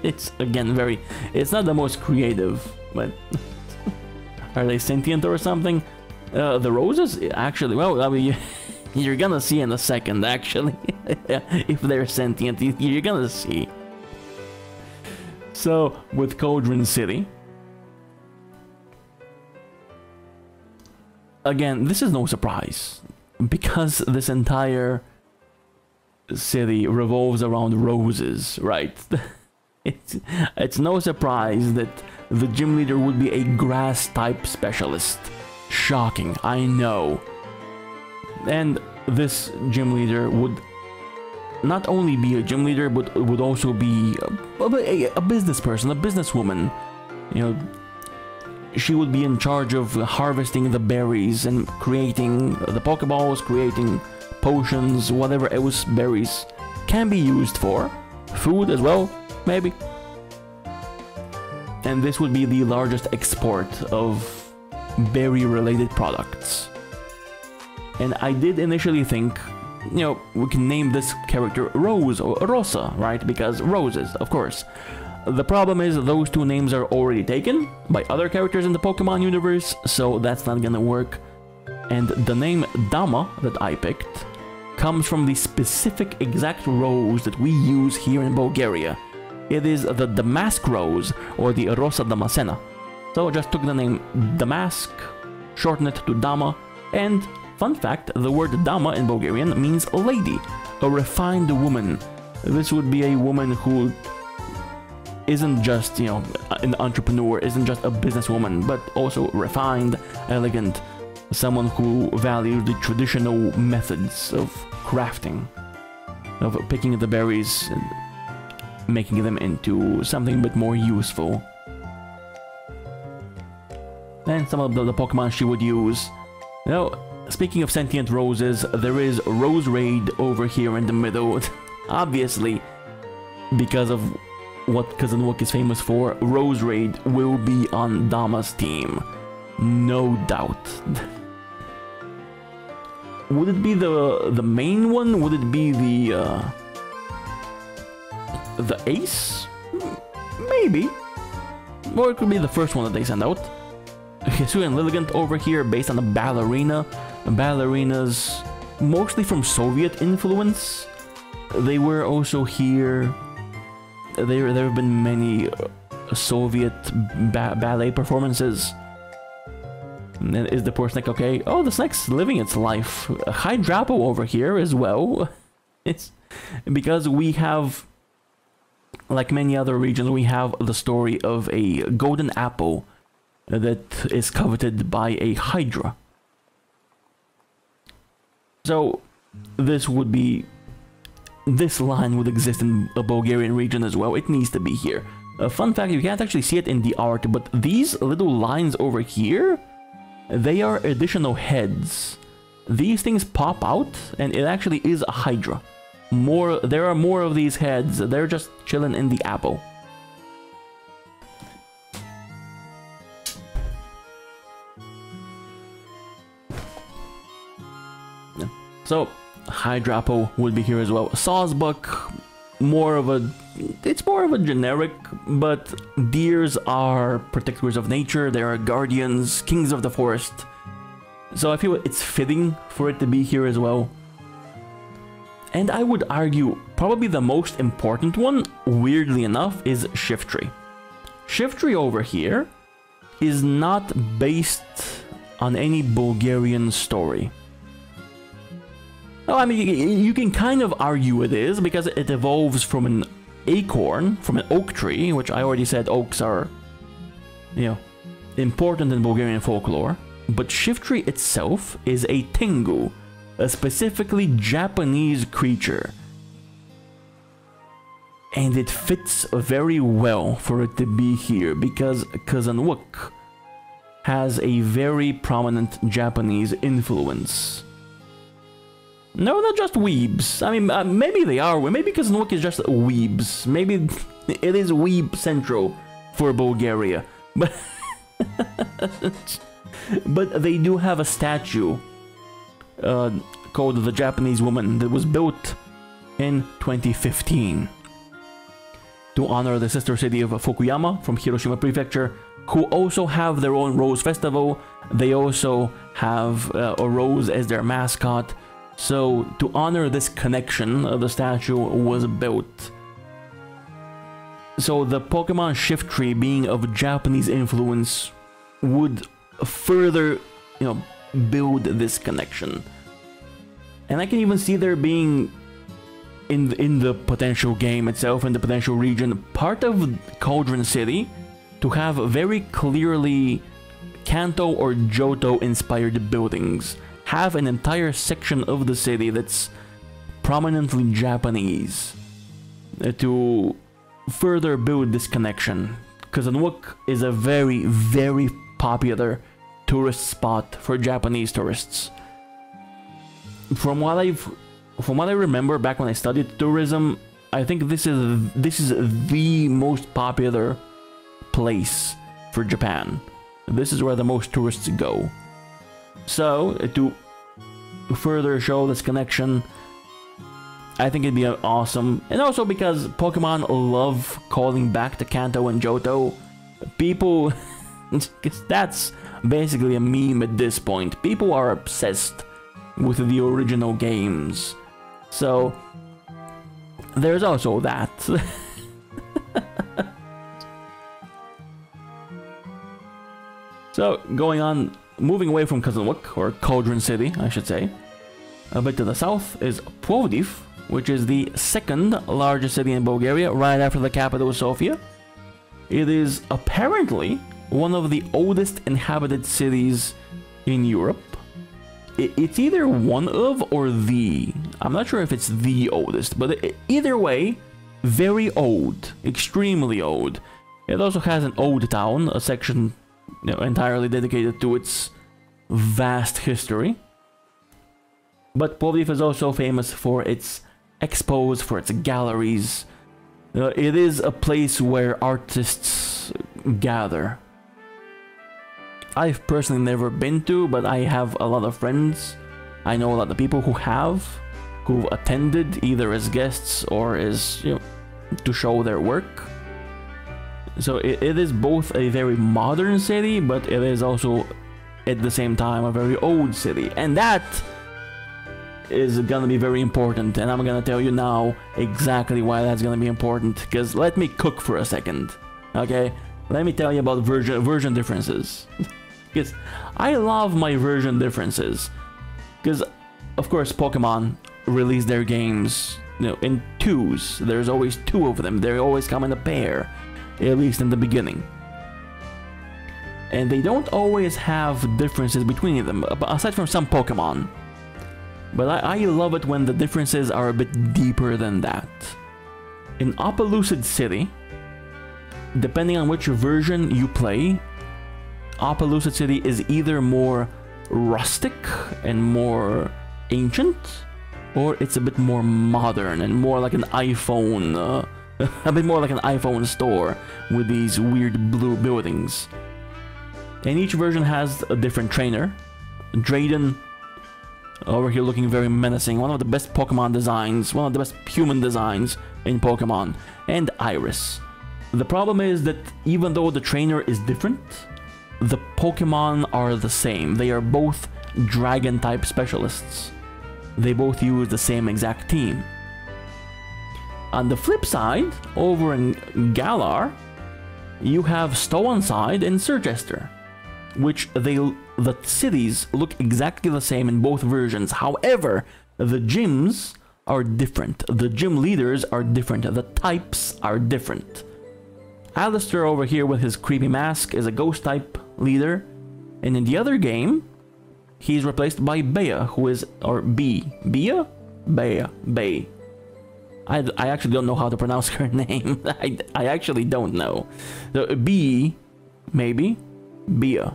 It's again very, it's not the most creative, but are they sentient or something? The roses, actually, well, I mean, you're gonna see in a second, actually. If they're sentient, you're gonna see. So, with Cauldron City, again, this is no surprise, because this entire city revolves around roses, right? It's no surprise that the gym leader would be a grass-type specialist. Shocking, I know. And this gym leader would not only be a gym leader, but would also be a business person, a businesswoman. You know, she would be in charge of harvesting the berries and creating the Pokeballs, creating potions, whatever else berries can be used for. Food as well, maybe. And this would be the largest export of berry-related products. And I did initially think, you know, we can name this character Rose or Rosa, right? Because roses, of course. The problem is those two names are already taken by other characters in the Pokemon universe, so that's not gonna work. And the name Dama that I picked comes from the specific exact rose that we use here in Bulgaria. It is the Damask Rose, or the Rosa Damascena. So I just took the name Damask, shortened it to Dama, and fun fact, the word Dama in Bulgarian means lady, a refined woman. This would be a woman who isn't just, you know, an entrepreneur, isn't just a businesswoman, but also refined, elegant, someone who values the traditional methods of crafting, of picking the berries and making them into something a bit more useful. And some of the Pokemon she would use. You know, speaking of sentient roses, there is Rose Raid over here in the middle. Obviously, because of what Kazanlak is famous for, Rose Raid will be on Dama's team. No doubt. Would it be the main one? Would it be the ace? Maybe. Or it could be the first one that they send out. Hisu and Lilligant over here based on a ballerina. Ballerinas mostly from Soviet influence. They were also here. There have been many Soviet ballet performances. And is the poor snake okay? Oh, the snake's living its life. Hydrapo over here as well. It's because we have, like many other regions, we have the story of a golden apple that is coveted by a hydra. So this would be, this line would exist in a Bulgarian region as well. It needs to be here. A fun fact, you can't actually see it in the art, but these little lines over here, they are additional heads. These things pop out, and it actually is a hydra. There are more of these heads. They're just chilling in the apple. So, Hydrapo would be here as well. Sawsbuck, it's more of a generic, but deers are protectors of nature, they are guardians, kings of the forest. So I feel it's fitting for it to be here as well. And I would argue probably the most important one, weirdly enough, is Shiftry. Shiftry over here is not based on any Bulgarian story. Oh, I mean, you can kind of argue it is, because it evolves from an acorn, from an oak tree, which I already said oaks are, you know, important in Bulgarian folklore. But Shiftry itself is a Tengu, a specifically Japanese creature. And it fits very well for it to be here, because Kazanlak has a very prominent Japanese influence. No, not just weebs. I mean, maybe they are. Maybe Kazanlak is just weebs. Maybe it is weeb central. for Bulgaria. But but they do have a statue called the Japanese Woman that was built in 2015 to honor the sister city of Fukuyama from Hiroshima Prefecture, who also have their own Rose Festival. They also have a rose as their mascot. So to honor this connection, the statue was built. So the Pokemon Shift Tree, being of Japanese influence, would further, build this connection. And I can even see there being, in the potential game itself, in the potential region, part of Cauldron City, to have very clearly Kanto or Johto inspired buildings. Have an entire section of the city that's prominently Japanese to further build this connection. Kazanlak is a very, very popular tourist spot for Japanese tourists. From what I remember back when I studied tourism, I think this is the most popular place for Japan. This is where the most tourists go. So to further show this connection, I think it'd be awesome. And also because Pokemon love calling back to Kanto and Johto, people, that's basically a meme at this point. People are obsessed with the original games. So there's also that. So going on, moving away from Kazanlak, or Cauldron City, I should say, a bit to the south is Plovdiv, which is the second largest city in Bulgaria, right after the capital Sofia. It is apparently one of the oldest inhabited cities in Europe. It's either one of or the, I'm not sure if it's the oldest, but either way, very old, extremely old. It also has an old town, a section entirely dedicated to its vast history. But Plovdiv is also famous for its expos, for its galleries. It is a place where artists gather. I've personally never been to, but I have a lot of friends. I know a lot of people who've attended either as guests or as, to show their work. So it is both a very modern city, but it is also at the same time a very old city. And that is gonna be very important, and I'm gonna tell you now exactly why that's gonna be important, because let me cook for a second, okay? Let me tell you about version differences. Because I love my version differences, because of course Pokemon release their games, in twos. There's always two of them. They always come in a pair, at least in the beginning. And they don't always have differences between them, aside from some Pokemon. But I love it when the differences are a bit deeper than that. In Opelucid City, depending on which version you play, Opelucid City is either more rustic and more ancient, or it's a bit more modern and more like an iPhone, a bit more like an iPhone store with these weird blue buildings. And each version has a different trainer. Drayden, over here looking very menacing, one of the best Pokemon designs, one of the best human designs in Pokemon, and Iris. The problem is that even though the trainer is different, the Pokemon are the same. They are both dragon type specialists. They both use the same exact team. On the flip side, over in Galar, you have Stow-on-Side and Surgester, which the cities look exactly the same in both versions. However, the gyms are different. The gym leaders are different. The types are different. Alistair over here with his creepy mask is a ghost type leader, and in the other game, he's replaced by Bea, who is, or Bea? Bea? Bea. I actually don't know how to pronounce her name. I actually don't know. So Bea, maybe? Bea.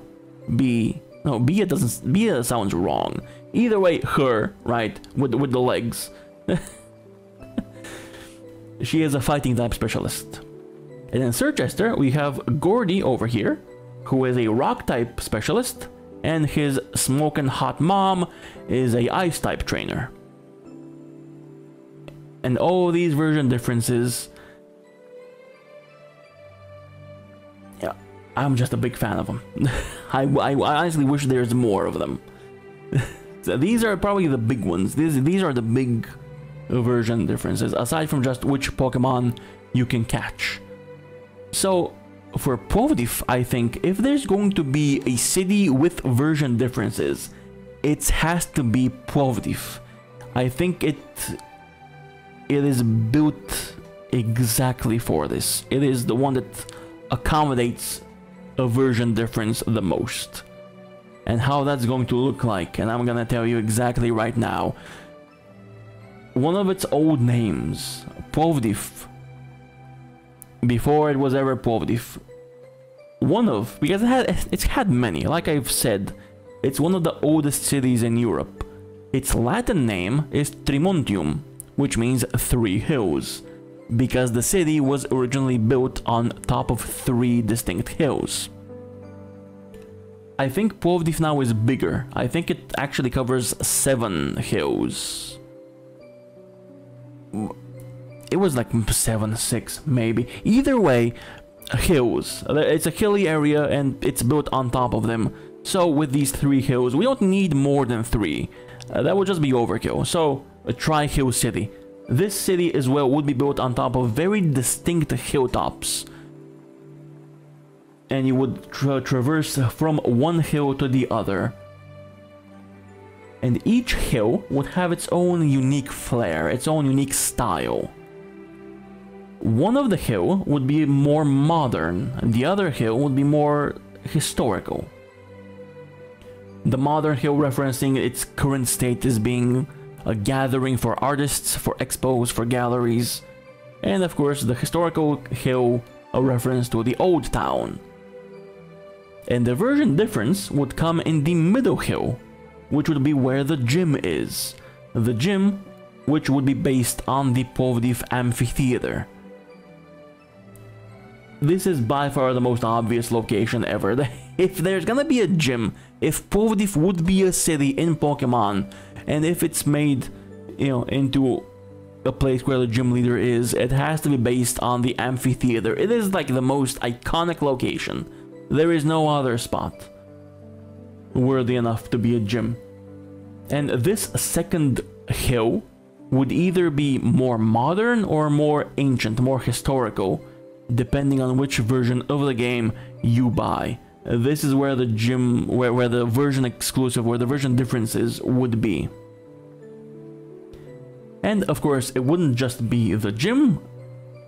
No, Bea doesn't, Bea sounds wrong. Either way, her, right, with the legs. She is a fighting type specialist. And in Sirchester, we have Gordy over here, who is a rock type specialist, and his smoking hot mom is a ice type trainer. And all these version differences, yeah, I'm just a big fan of them. I honestly wish there's more of them. So these are probably the big ones. These are the big version differences, aside from just which Pokemon you can catch. So for Plovdiv, I think if there's going to be a city with version differences, it has to be Plovdiv. I think it is built exactly for this. It is the one that accommodates a version difference the most. And how that's going to look like, and I'm gonna tell you exactly right now. One of its old names, Plovdiv, before it was ever Plovdiv, because it's had many, like I've said, it's one of the oldest cities in Europe. Its Latin name is Trimontium, which means 3 hills, because the city was originally built on top of 3 distinct hills. I think Plovdiv now is bigger. I think it actually covers 7 hills. It was like 7, 6, maybe. Either way, hills. It's a hilly area and it's built on top of them. So with these 3 hills, we don't need more than 3. That would just be overkill. So a tri-hill city. This city as well would be built on top of very distinct hilltops. And you would traverse from one hill to the other. And each hill would have its own unique flair, its own unique style. One of the hill would be more modern, and the other hill would be more historical. The modern hill referencing its current state as being a gathering for artists, for expos, for galleries. And of course the historical hill, a reference to the old town. And the version difference would come in the middle hill, which would be where the gym is. The gym, which would be based on the Plovdiv amphitheater. This is by far the most obvious location ever. If there's gonna be a gym, if Plovdiv would be a city in Pokemon, and if it's made, you know, into a place where the gym leader is, it has to be based on the amphitheater. It is like the most iconic location. There is no other spot worthy enough to be a gym. And this second hill would either be more modern or more ancient, more historical, depending on which version of the game you buy. This is where the gym, where the version exclusive, where the version differences would be. And of course, it wouldn't just be the gym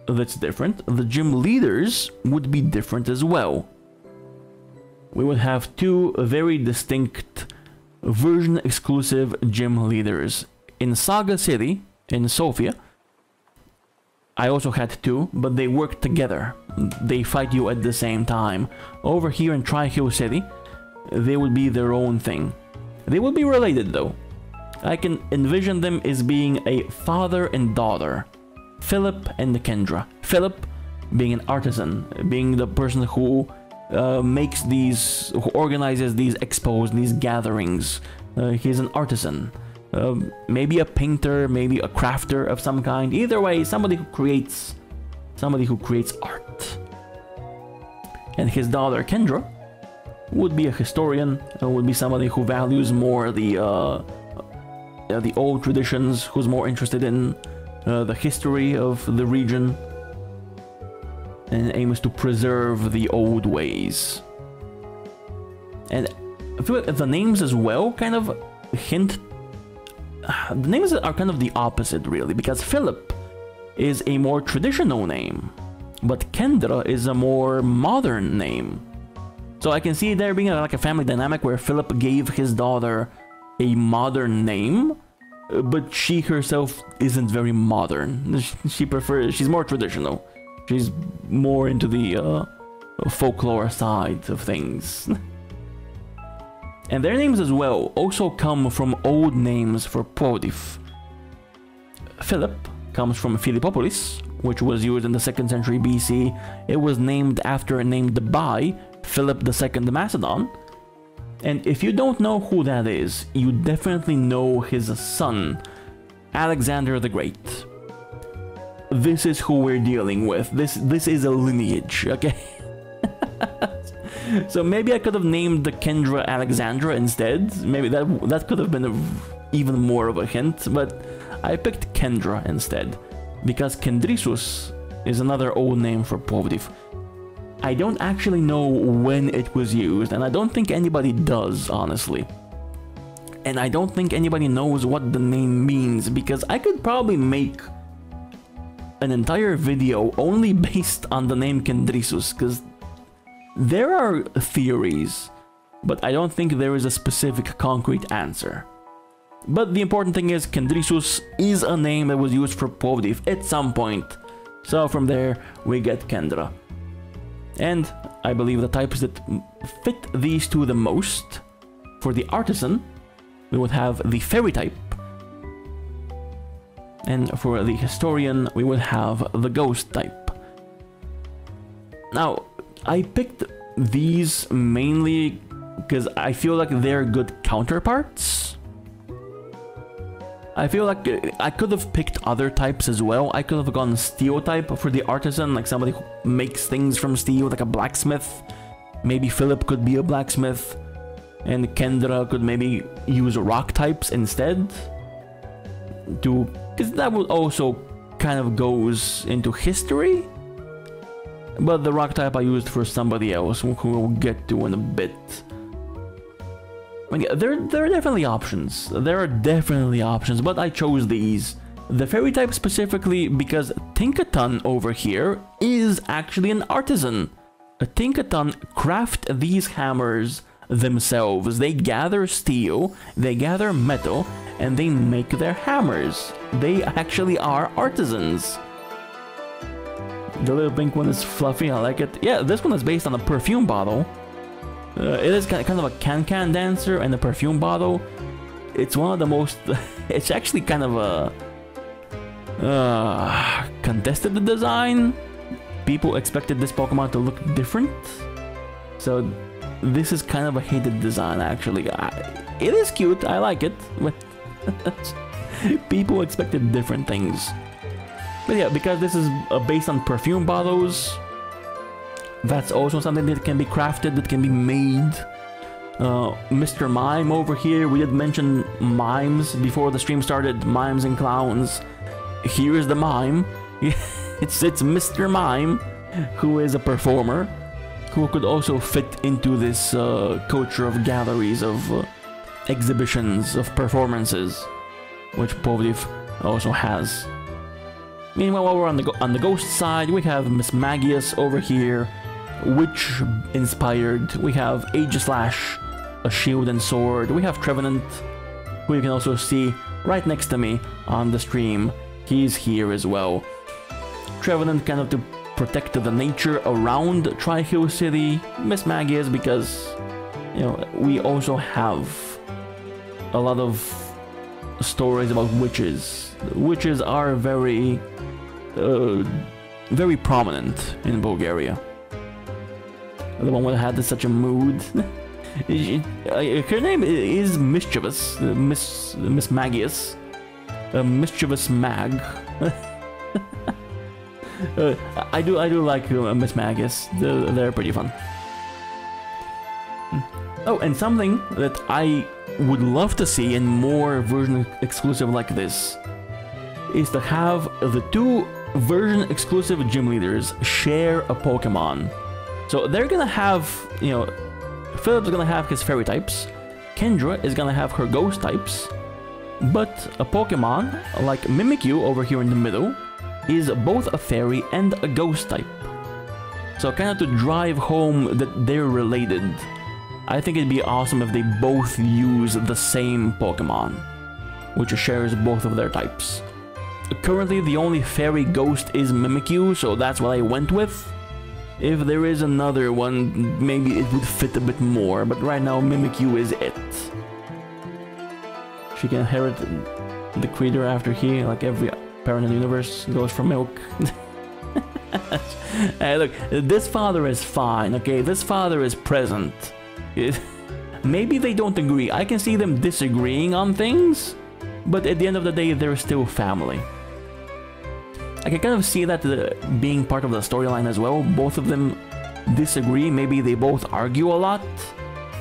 that's different, the gym leaders would be different as well. We would have 2 very distinct version exclusive gym leaders. In Saga City, in Sofia, I also had 2, but they work together. They fight you at the same time. Over here in Tri-Hill City, they would be their own thing. They would be related though. I can envision them as being a father and daughter. Philip and Kendra. Philip being an artisan, being the person who makes these, who organizes these expos, these gatherings. He's an artisan. Maybe a painter, maybe a crafter of some kind. Either way, somebody who creates art. And his daughter Kendra would be a historian, would be somebody who values more the old traditions, who's more interested in the history of the region, and aims to preserve the old ways. And I feel like the names as well kind of hint. The names are kind of the opposite, really, because Philip is a more traditional name, but Kendra is a more modern name. So I can see there being like a family dynamic where Philip gave his daughter a modern name, but she herself isn't very modern. She's more traditional. She's more into the folklore side of things. And their names as well also come from old names for Plovdiv. Philip comes from Philippopolis, which was used in the 2nd century BC. It was named by Philip II the Macedon. And if you don't know who that is, you definitely know his son, Alexander the Great. This is who we're dealing with. This is a lineage, okay? So maybe I could have named the Kendra Alexandra instead. Maybe that could have been even more of a hint, but I picked Kendra instead, because Kendrisus is another old name for Plovdiv. I don't actually know when it was used, and I don't think anybody does, honestly. And I don't think anybody knows what the name means, because I could probably make an entire video only based on the name Kendrisus, because there are theories, but I don't think there is a specific concrete answer. But the important thing is, Kendrisus is a name that was used for Plovdiv at some point. So from there, we get Kendra. And I believe the types that fit these two the most, for the artisan, we would have the fairy type. And for the historian, we would have the ghost type. Now, I picked these mainly because I feel like they're good counterparts. I feel like I could have picked other types as well. I could have gone steel type for the artisan, like somebody who makes things from steel, like a blacksmith. Maybe Philip could be a blacksmith, and Kendra could maybe use rock types instead. Because that would also kind of goes into history. But the rock type I used for somebody else, who we'll get to in a bit. But yeah, there are definitely options. There are definitely options, but I chose these. The fairy type specifically because Tinkaton over here is actually an artisan. A Tinkaton craft these hammers themselves. They gather steel, they gather metal, and they make their hammers. They actually are artisans. The little pink one is fluffy, I like it. Yeah, this one is based on a perfume bottle. It is kind of a can-can dancer and a perfume bottle. It's one of the most... it's actually kind of a... contested design. People expected this Pokemon to look different. So this is kind of a hated design, actually. It is cute, I like it. But people expected different things. But yeah, because this is based on perfume bottles, that's also something that can be crafted, that can be made. Mr. Mime over here, we did mention mimes before the stream started, mimes and clowns. Here is the mime. It's Mr. Mime, who is a performer, who could also fit into this culture of galleries, of exhibitions, of performances, which Plovdiv also has. Meanwhile, while we're on the ghost side, we have Miss Magius over here, witch inspired. We have Aegislash, a shield and sword. We have Trevenant, who you can also see right next to me on the stream. He's here as well. Trevenant kind of to protect the nature around Tri-Hill City. Miss Magius because, you know, we also have a lot of stories about witches. Witches are very prominent in Bulgaria. The one that had such a mood. Her name is Mischievous, Miss Magius, Mischievous Mag. I do like Miss Magius. They're pretty fun. Oh, and something that I would love to see in more version exclusive like this is to have the two version exclusive gym leaders share a Pokemon. So they're gonna have, you know, Philip's gonna have his fairy types, Kendra is gonna have her ghost types, but a Pokemon like Mimikyu over here in the middle is both a fairy and a ghost type. So kind of to drive home that they're related, I think it'd be awesome if they both use the same Pokemon, which shares both of their types. Currently, the only fairy ghost is Mimikyu, so that's what I went with. If there is another one, maybe it would fit a bit more, but right now Mimikyu is it. She can inherit the creature after he, like every parent in the universe, goes for milk. Hey, look, this father is fine, okay? This father is present. Maybe they don't agree. I can see them disagreeing on things, but at the end of the day, they're still family. I can kind of see that being part of the storyline as well. Both of them disagree. Maybe they both argue a lot,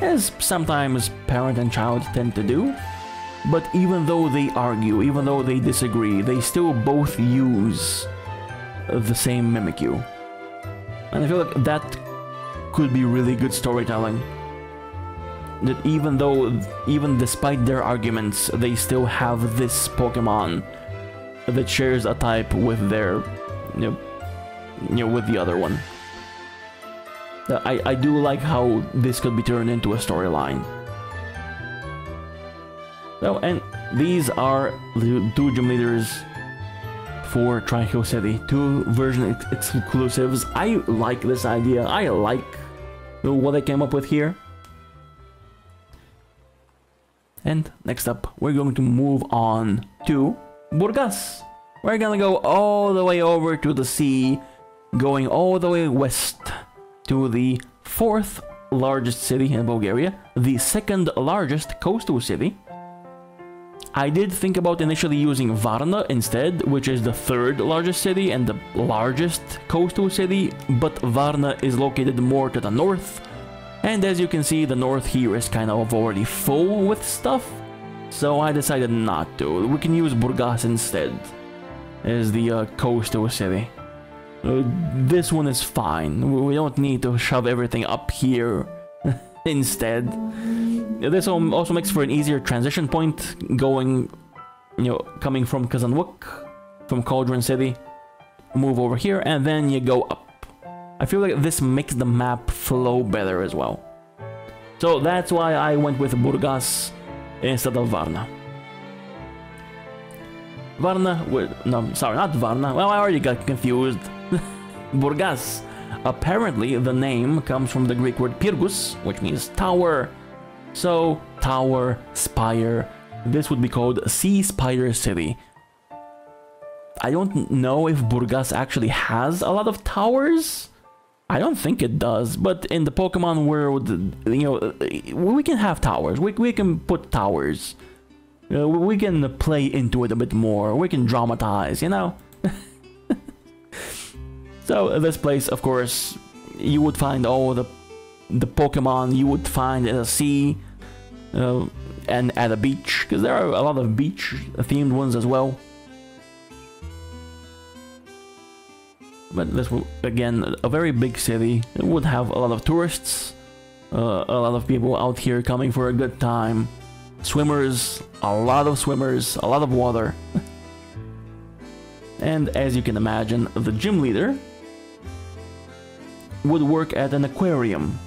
as sometimes parent and child tend to do. But even though they argue, even though they disagree, they still both use the same Mimikyu. And I feel like that could be really good storytelling. That even despite their arguments, they still have this Pokemon that shares a type with their, with the other one. I do like how this could be turned into a storyline. So, and these are the 2 gym leaders for Tri-Hill City, 2 version exclusives. I like this idea. I like what they came up with here. And next up, we're going to move on to Burgas. We're gonna go all the way over to the sea, going all the way west to the 4th largest city in Bulgaria, the 2nd largest coastal city. I did think about initially using Varna instead, which is the 3rd largest city and the largest coastal city, but Varna is located more to the north, and as you can see, the north here is kind of already full with stuff, so I decided not to. We can use Burgas instead as the coastal city. This one is fine. We don't need to shove everything up here instead. This also makes for an easier transition point going, coming from Kazanlak, from Cauldron City, move over here, and then you go up. I feel like this makes the map flow better as well. So that's why I went with Burgas instead of Varna. No, sorry, not Varna. Well, I already got confused. Burgas. Apparently, the name comes from the Greek word Pyrgus, which means tower. So, tower, spire. This would be called Sea Spider City. I don't know if Burgas actually has a lot of towers. I don't think it does, but in the Pokemon world, we can have towers. We can put towers. We can play into it a bit more. We can dramatize, So this place, of course, you would find all the Pokemon you would find at a sea and at a beach, because there are a lot of beach-themed ones as well. But this will, again, a very big city. It would have a lot of tourists, a lot of people out here coming for a good time. Swimmers, a lot of water. And as you can imagine, the gym leader would work at an aquarium.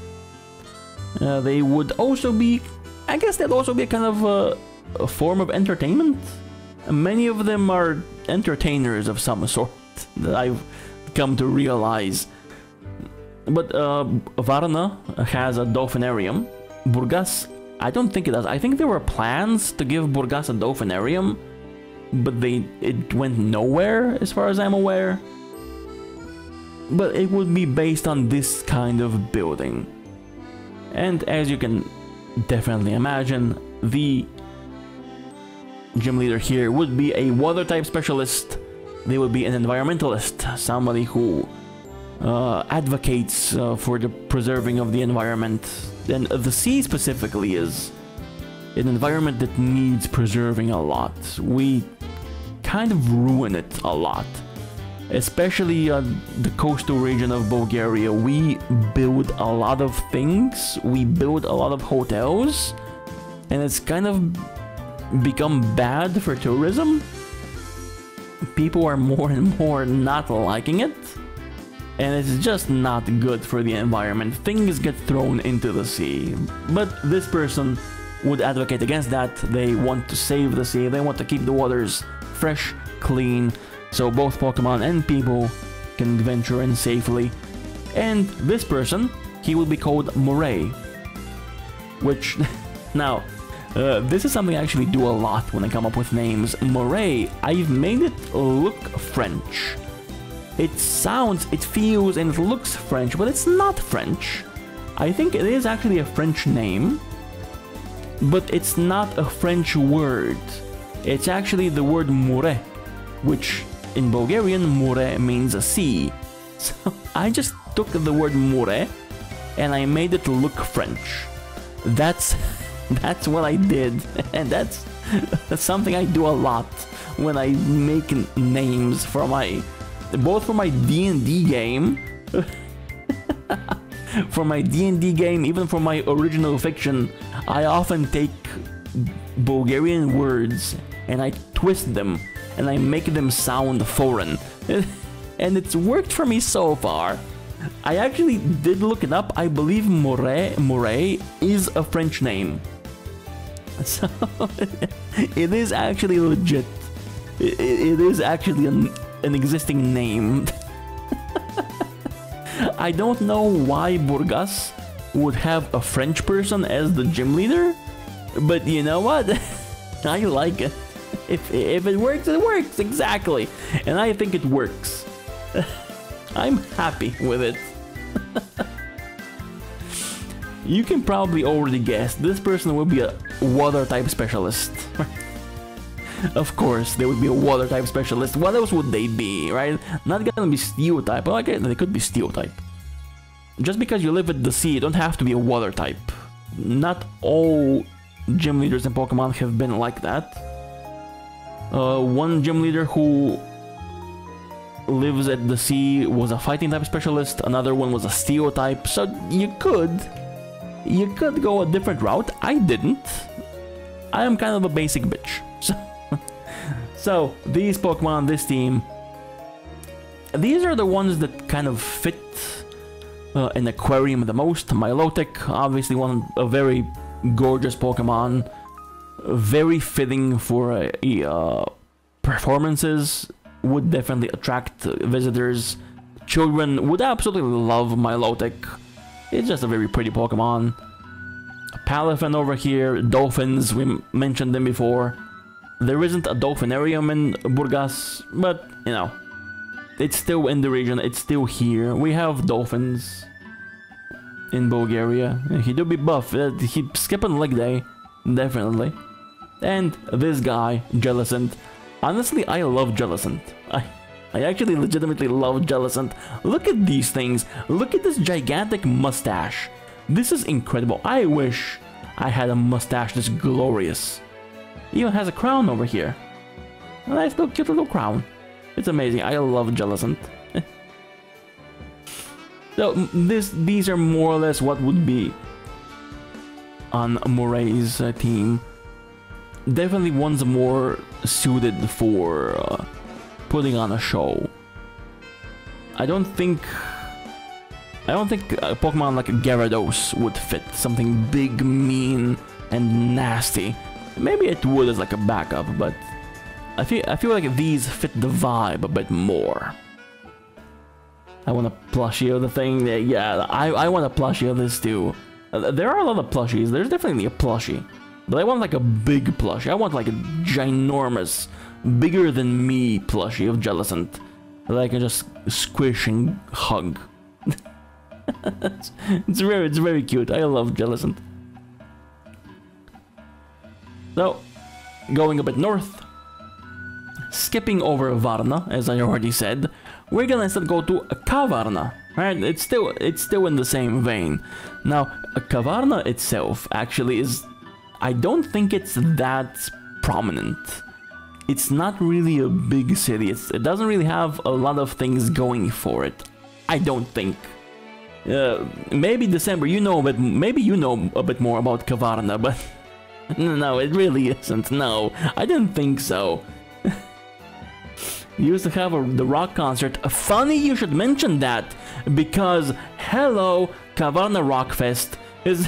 They would also be, I guess that'd also be a kind of a form of entertainment. Many of them are entertainers of some sort that I've come to realize. But Varna has a dolphinarium. Burgas, I don't think it does. I think there were plans to give Burgas a dolphinarium, but it went nowhere as far as I'm aware. But it would be based on this kind of building. And as you can definitely imagine, the gym leader here would be a water type specialist. They would be an environmentalist, somebody who advocates for the preserving of the environment. And the sea specifically is an environment that needs preserving a lot. We kind of ruin it a lot. Especially the coastal region of Bulgaria. We build a lot of things. We build a lot of hotels. And it's kind of become bad for tourism. People are more and more not liking it. And it's just not good for the environment. Things get thrown into the sea. But this person would advocate against that. They want to save the sea. They want to keep the waters fresh, clean, so both Pokemon and people can venture in safely. And this person, he will be called Moray. Which, now, this is something I actually do a lot when I come up with names. Moray, I've made it look French. It sounds, it feels, and it looks French, but it's not French. I think it is actually a French name, but it's not a French word. It's actually the word more, which in Bulgarian, more means a sea. So I just took the word more and I made it look French. That's what I did, and that's something I do a lot when I make names for my, both for my D&D game, for my D&D game, even for my original fiction. I often take Bulgarian words and I twist them and I make them sound foreign. And it's worked for me so far. I actually did look it up. I believe Moray is a French name. So it is actually legit. It is actually an existing name. I don't know why Burgas would have a French person as the gym leader, but you know what? I like it. If it works, it works, exactly. And I think it works. I'm happy with it. You can probably already guess, this person will be a water type specialist. Of course, they would be a water type specialist. What else would they be, right? Not gonna be steel type. Well, okay, they could be steel type. Just because you live at the sea, you don't have to be a water type. Not all gym leaders in Pokemon have been like that. One gym leader who lives at the sea was a fighting type specialist, another one was a steel type, so you could go a different route. I didn't. I am kind of a basic bitch. So these Pokemon, this team, these are the ones that kind of fit an aquarium the most. Milotic, obviously a very gorgeous Pokemon, very fitting for performances, would definitely attract visitors. Children would absolutely love Milotic. It's just a very pretty Pokemon. Palafin over here, dolphins, we mentioned them before. There isn't a dolphinarium in Burgas, but you know, it's still in the region, it's still here. We have dolphins in Bulgaria. He do be buff, he skipping leg day, definitely. And this guy, Jellicent. Honestly, I love Jellicent. I actually legitimately love Jellicent. Look at these things. Look at this gigantic mustache. This is incredible. I wish I had a mustache this glorious. He even has a crown over here. A nice little cute little crown. It's amazing. I love Jellicent. So these are more or less what would be on Moray's team. Definitely one's more suited for putting on a show. I don't think a Pokemon like a Gyarados would fit. Something big, mean, and nasty. Maybe it would as like a backup, but I feel like these fit the vibe a bit more. I want a plushie of the thing. Yeah, I want a plushie of this too. There are a lot of plushies. There's definitely a plushie. But I want like a big plushie. I want like a ginormous, bigger than me plushie of Jellicent that I can just squish and hug. it's very cute. I love Jellicent. So, going a bit north, skipping over Varna, as I already said, we're gonna instead go to Kavarna. Right? It's still in the same vein. Now, Kavarna itself actually is, I don't think it's that prominent. It's not really a big city. It doesn't really have a lot of things going for it. I don't think. Maybe December, maybe you know a bit more about Kavarna, but no, it really isn't. No, I didn't think so. You used to have the rock concert. Funny you should mention that, because hello, Kavarna Rock Fest is...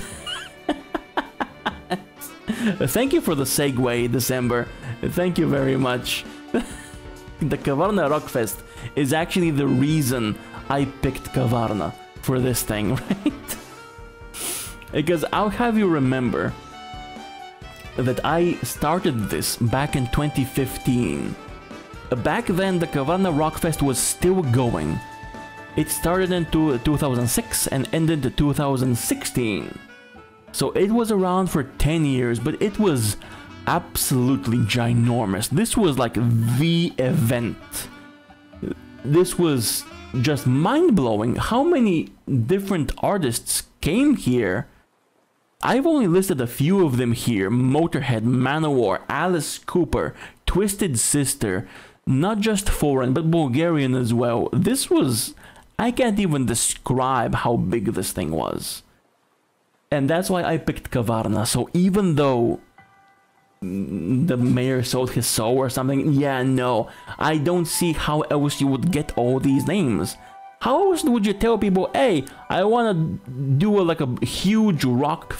Thank you for the segue, December. Thank you very much. The Kavarna Rock Fest is actually the reason I picked Kavarna for this thing, right? Because I'll have you remember that I started this back in 2015. back then the Kavarna Rockfest was still going. It started in 2006 and ended in 2016. So it was around for 10 years, but it was absolutely ginormous. This was like the event. This was just mind-blowing. How many different artists came here? I've only listed a few of them here. Motorhead, Manowar, Alice Cooper, Twisted Sister. Not just foreign, but Bulgarian as well. This was... I can't even describe how big this thing was. And that's why I picked Kavarna. So even though the mayor sold his soul or something, yeah, no, I don't see how else you would get all these names. How else would you tell people, hey, I want to do like a huge rock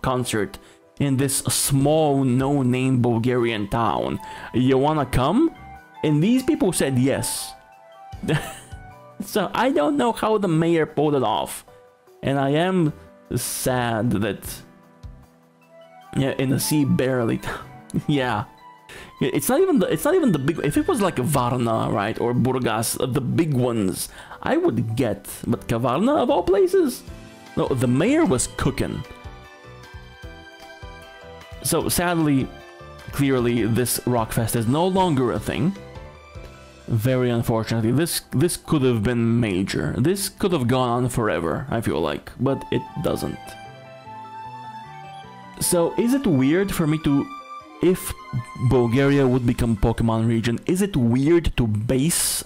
concert in this small, no-name Bulgarian town. You want to come? And these people said yes. So I don't know how the mayor pulled it off. And I am sad that... yeah, in the sea barely... yeah. It's not even the big... If it was like Varna, right, or Burgas, the big ones, I would get. But Kavarna, of all places? No, the mayor was cooking. So sadly, clearly, this Rockfest is no longer a thing. Very unfortunately, this could have been major. This could have gone on forever, I feel like, but it doesn't. So, is it weird for me to... If Bulgaria would become Pokemon region, is it weird to base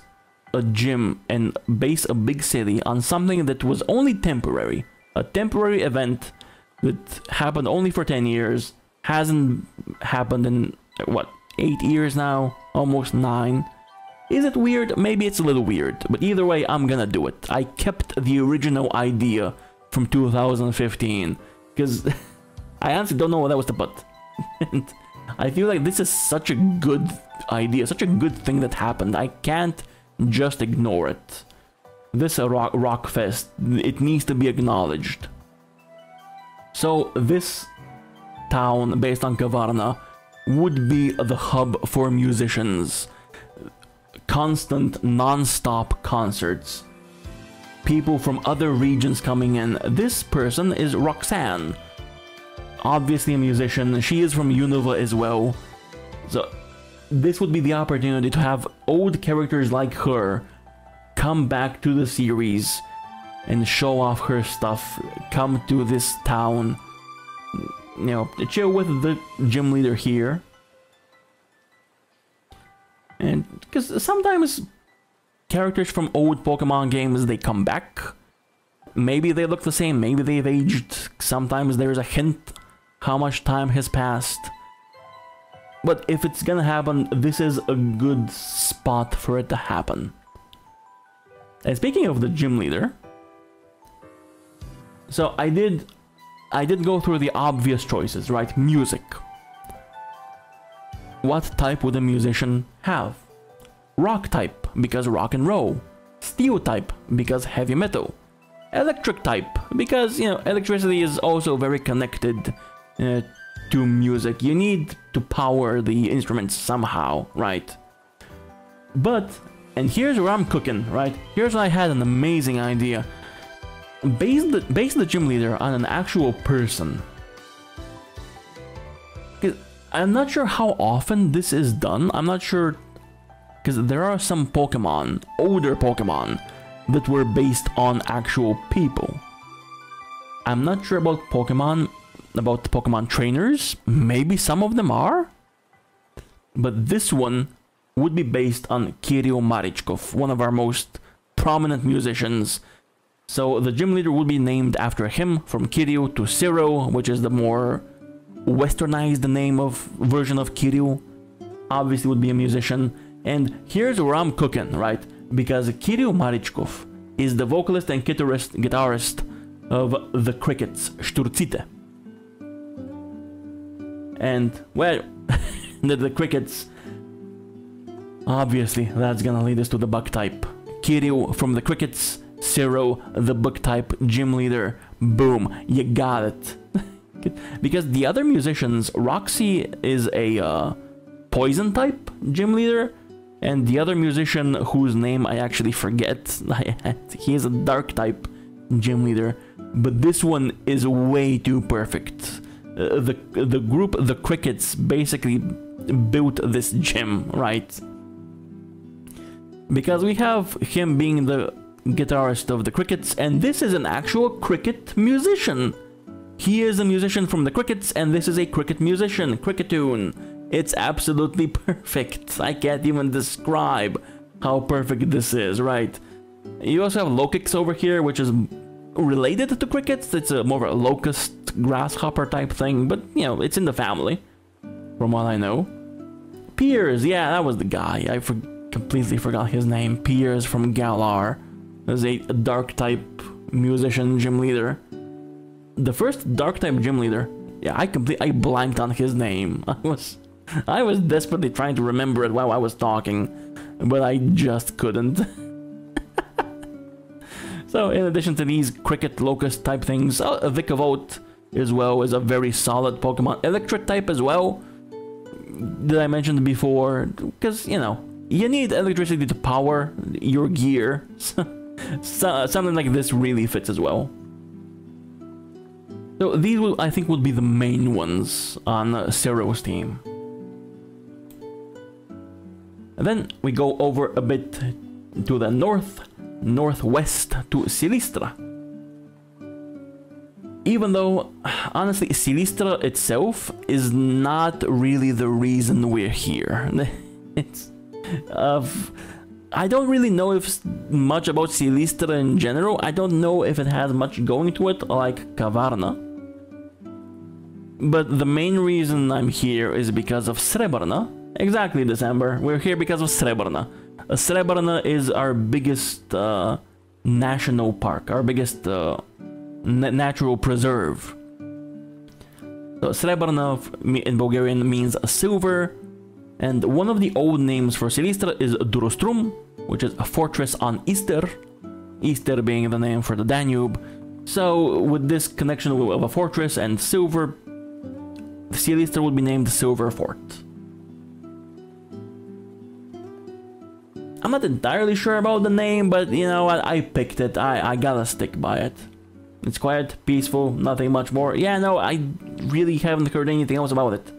a gym and base a big city on something that was only temporary? A temporary event that happened only for 10 years, hasn't happened in, what, 8 years now? Almost 9. Is it weird? Maybe it's a little weird, but either way, I'm gonna do it. I kept the original idea from 2015, because I honestly don't know what else to put. And I feel like this is such a good idea, such a good thing that happened. I can't just ignore it. This Rockfest, it needs to be acknowledged. So this town, based on Kavarna, would be the hub for musicians. Constant, non-stop concerts. People from other regions coming in. This person is Roxanne. Obviously a musician. She is from Unova as well. So this would be the opportunity to have old characters like her come back to the series and show off her stuff. Come to this town. You know, chill with the gym leader here. And because sometimes characters from old Pokemon games, they come back. Maybe they look the same, maybe they've aged. Sometimes there's a hint how much time has passed. But if it's gonna happen, this is a good spot for it to happen. And speaking of the gym leader, so I did go through the obvious choices, right? Music. What type would a musician have? Rock type, because rock and roll. Steel type, because heavy metal. Electric type, because, you know, electricity is also very connected to music. You need to power the instruments somehow, right? But, and here's where I'm cooking, right? Here's where I had an amazing idea. Base the gym leader on an actual person. I'm not sure how often this is done. I'm not sure, because there are some Pokemon, older Pokemon, that were based on actual people. I'm not sure about Pokemon trainers. Maybe some of them are. But this one would be based on Kirill Marichkov, one of our most prominent musicians. So the gym leader would be named after him, from Kirill to Cyril, which is the more westernized name of version of Kirill. Obviously would be a musician. And here's where I'm cooking, right? Because Kirill Marichkov is the vocalist and guitarist of the Crickets, Shturcite. And, well, the Crickets, obviously that's gonna lead us to the bug type. Kirill from the Crickets, Cyril, the bug type gym leader. Boom, you got it. Because the other musicians, Roxy is a poison type gym leader, And the other musician whose name I actually forget, he is a dark type gym leader, but this one is way too perfect. The group, the Crickets, basically built this gym, right? Because we have him being the guitarist of the Crickets, and this is an actual cricket musician. He is a musician from the Crickets, and this is a cricket musician, Cricketoon. It's absolutely perfect. I can't even describe how perfect this is, right? You also have Lokix over here, which is related to crickets. It's a more of a locust, grasshopper type thing, but, you know, it's in the family, from what I know. Piers, yeah, that was the guy. I completely forgot his name. Piers from Galar. Is a dark type musician gym leader. The first dark type gym leader, yeah, I blanked on his name. I was desperately trying to remember it while I was talking, but I just couldn't. So in addition to these cricket locust type things, Vikavolt as well is a very solid Pokemon. Electric type as well, that I mentioned before, because, you know, you need electricity to power your gear. So something like this really fits as well. So these will, I think, would be the main ones on Cero's team. And then we go over a bit to the northwest to Silistra. Even though, honestly, Silistra itself is not really the reason we're here. It's I don't really know if much about Silistra in general. I don't know if it has much going to it like Kavarna. But the main reason I'm here is because of Srebrna. Exactly, December. We're here because of Srebrna. Srebrna is our biggest national park, our biggest natural preserve. So Srebrna in Bulgarian means silver, and one of the old names for Silistra is Durostrum, which is a fortress on Ister, Ister being the name for the Danube. So with this connection of a fortress and silver, Silistra would be named Silver Fort. I'm not entirely sure about the name, but you know what, I picked it. I gotta stick by it. It's quiet, peaceful, nothing much more. Yeah, no, I really haven't heard anything else about it.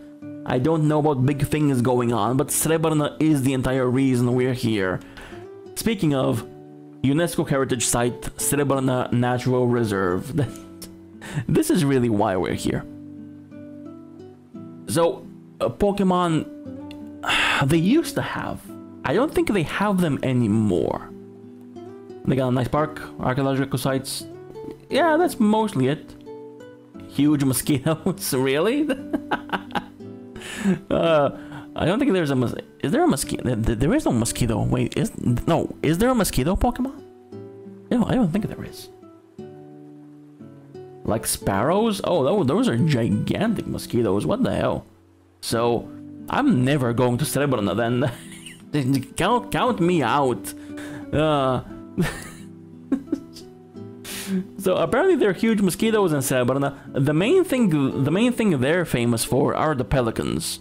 I don't know about big things going on, but Srebrna is the entire reason we're here. Speaking of, UNESCO Heritage Site, Srebrna Natural Reserve. This is really why we're here. So, Pokemon, they used to have. I don't think they have them anymore. They got a nice park, archaeological sites. Yeah, that's mostly it. Huge mosquitoes, really? I don't think there's a is there a mosquito? There is no mosquito. Wait, is there a mosquito Pokemon? No, I don't think there is. Like sparrows? Oh, those are gigantic mosquitoes. What the hell? So, I'm never going to Srebrna then. count me out. So apparently there are huge mosquitoes in Srebrna. The main thing they're famous for are the pelicans.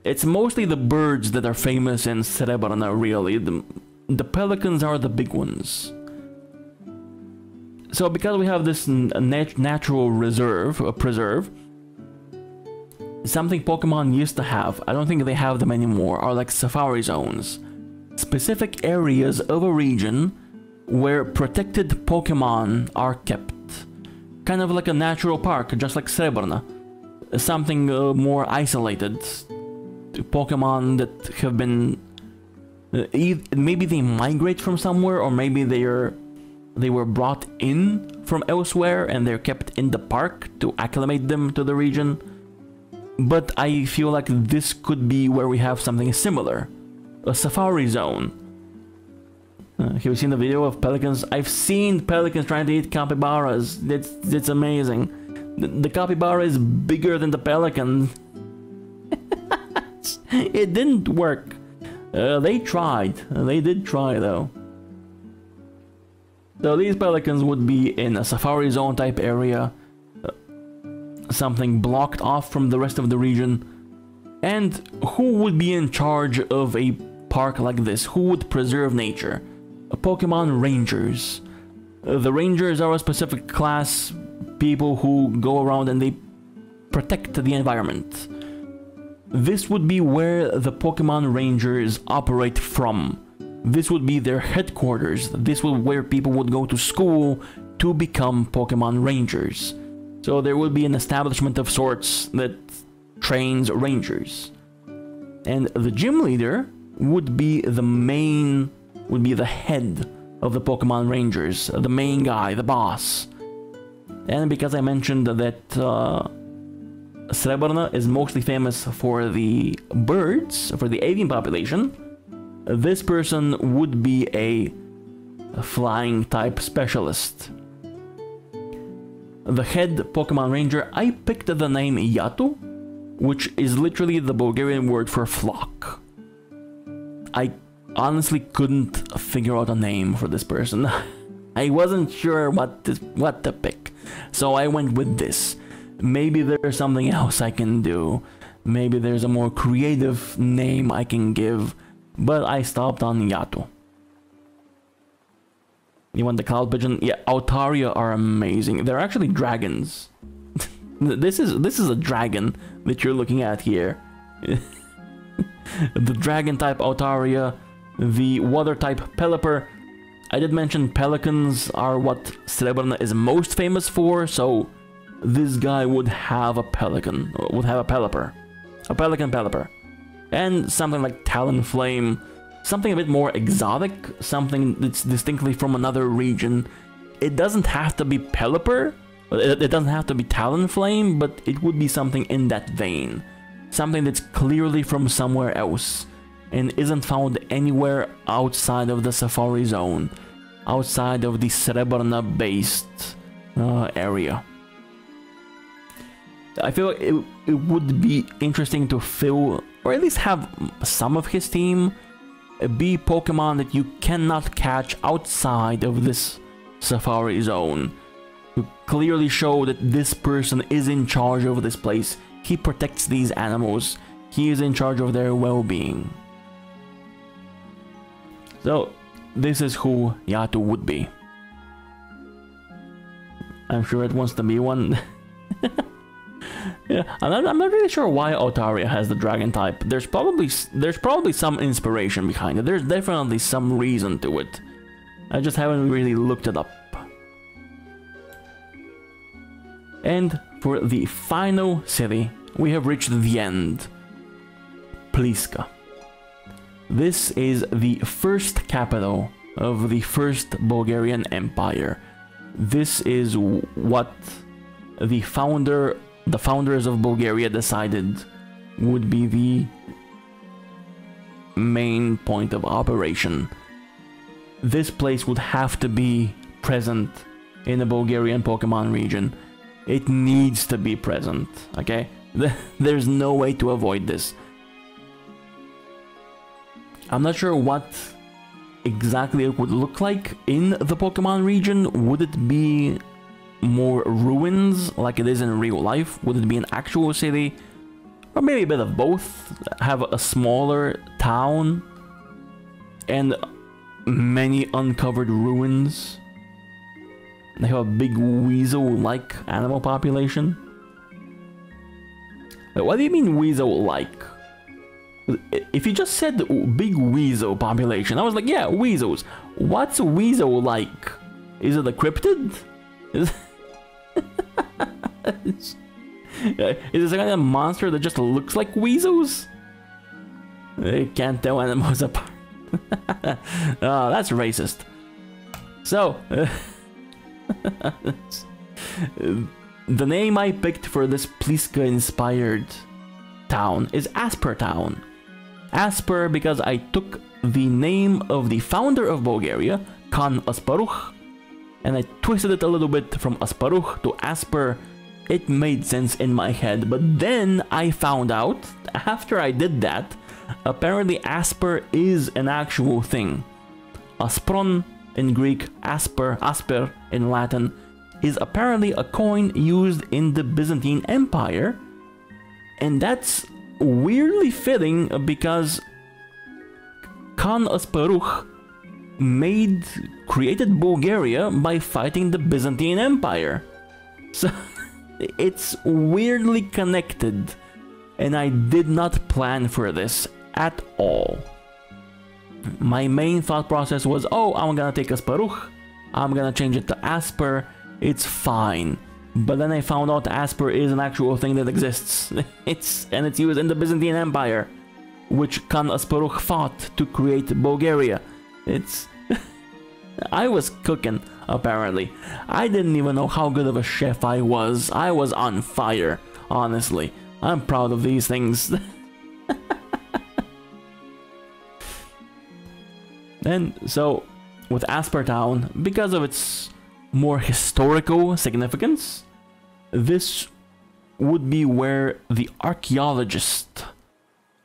It's mostly the birds that are famous in Srebrna, really. The pelicans are the big ones. So because we have this natural preserve, something Pokemon used to have, I don't think they have them anymore, are like safari zones. Specific areas of a region where protected Pokemon are kept. Kind of like a natural park, just like Srebrna. Something more isolated. Pokemon that have been... maybe they migrate from somewhere, or maybe they were brought in from elsewhere and they're kept in the park to acclimate them to the region. But I feel like this could be where we have something similar. A safari zone. Have you seen the video of pelicans? I've seen pelicans trying to eat capybaras. It's amazing. The capybara is bigger than the pelican. It didn't work. They tried. They did try though. So these pelicans would be in a safari zone type area. Something blocked off from the rest of the region. And who would be in charge of a park like this, who would preserve nature? Pokemon Rangers. The Rangers are a specific class, people who go around and they protect the environment. This would be where the Pokemon Rangers operate from. This would be their headquarters. This would where people would go to school to become Pokemon Rangers. So there would be an establishment of sorts that trains Rangers. And the gym leader would be the head of the Pokemon Rangers, the main guy, the boss. And because I mentioned that Srebrna is mostly famous for the birds, for the avian population, this person would be a flying type specialist. The head Pokemon Ranger, I picked the name Yatu, which is literally the Bulgarian word for flock. I honestly couldn't figure out a name for this person. I wasn't sure what to pick, so I went with this. Maybe there's something else I can do. Maybe there's a more creative name I can give, but I stopped on Yatu. You want the Cloud Pigeon? Yeah, Autaria are amazing. They're actually dragons. This is a dragon that you're looking at here. The dragon type Autaria, the water type Pelipper. I did mention pelicans are what Srebrna is most famous for, so this guy would have a pelican, would have a Pelipper. A pelican Pelipper. And something like Talonflame, something a bit more exotic, something that's distinctly from another region. It doesn't have to be Pelipper, it doesn't have to be Talonflame, but it would be something in that vein. Something that's clearly from somewhere else, and isn't found anywhere outside of the Safari Zone, outside of the Srebrna-based area. I feel like it would be interesting to fill, or at least have some of his team be Pokemon that you cannot catch outside of this Safari Zone. To clearly show that this person is in charge of this place. He protects these animals. He is in charge of their well-being. So, this is who Yatu would be. I'm sure it wants to be one. Yeah, I'm not really sure why Autaria has the dragon type. There's probably some inspiration behind it. There's definitely some reason to it. I just haven't really looked it up. And for the final city, we have reached the end. Pliska. This is the first capital of the First Bulgarian Empire. This is what the founders of Bulgaria decided would be the main point of operation. This place would have to be present in the Bulgarian Pokemon region. It needs to be present, okay? There's no way to avoid this. I'm not sure what exactly it would look like in the Pokemon region. Would it be more ruins like it is in real life? Would it be an actual city? Or maybe a bit of both? Have a smaller town and many uncovered ruins? They have a big weasel-like animal population? Wait, what do you mean weasel-like? If you just said big weasel population, I was like, yeah, weasels. What's weasel-like? Is it a cryptid? Is it some kind of monster that just looks like weasels? They can't tell animals apart. Oh, that's racist. So, the name I picked for this Pliska-inspired town is Asper Town. Asper because I took the name of the founder of Bulgaria, Khan Asparuch, and I twisted it a little bit from Asparuch to Asper. It made sense in my head, but then I found out, after I did that, apparently Asper is an actual thing. Aspron in Greek, asper in Latin, is apparently a coin used in the Byzantine Empire, and that's weirdly fitting because Khan Asparuch created Bulgaria by fighting the Byzantine Empire. So it's weirdly connected, and I did not plan for this at all. My main thought process was, oh, I'm gonna take Asparuch, I'm gonna change it to Asper, it's fine. But then I found out Asper is an actual thing that exists. It's used in the Byzantine Empire, which Khan Asparuch fought to create Bulgaria. I was cooking, apparently. I didn't even know how good of a chef I was. I was on fire, honestly. I'm proud of these things. And so, with Asper Town, because of its more historical significance, this would be where the archaeologist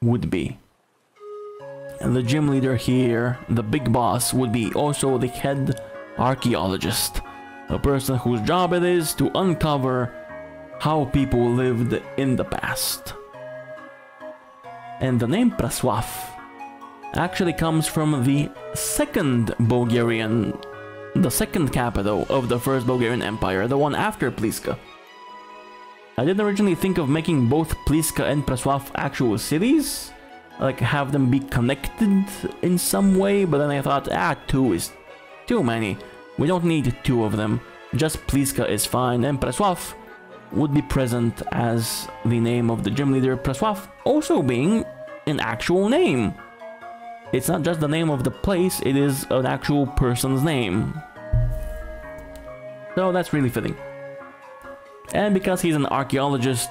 would be. And the gym leader here, the big boss, would be also the head archaeologist, a person whose job it is to uncover how people lived in the past. And the name Praswav actually comes from the second capital of the first Bulgarian Empire, the one after Pliska. I didn't originally think of making both Pliska and Praswav actual cities, like have them be connected in some way, but then I thought, two is too many. We don't need two of them. Just Pliska is fine, and Praswav would be present as the name of the gym leader, Praswav also being an actual name. It's not just the name of the place, it is an actual person's name. So that's really fitting. And because he's an archaeologist,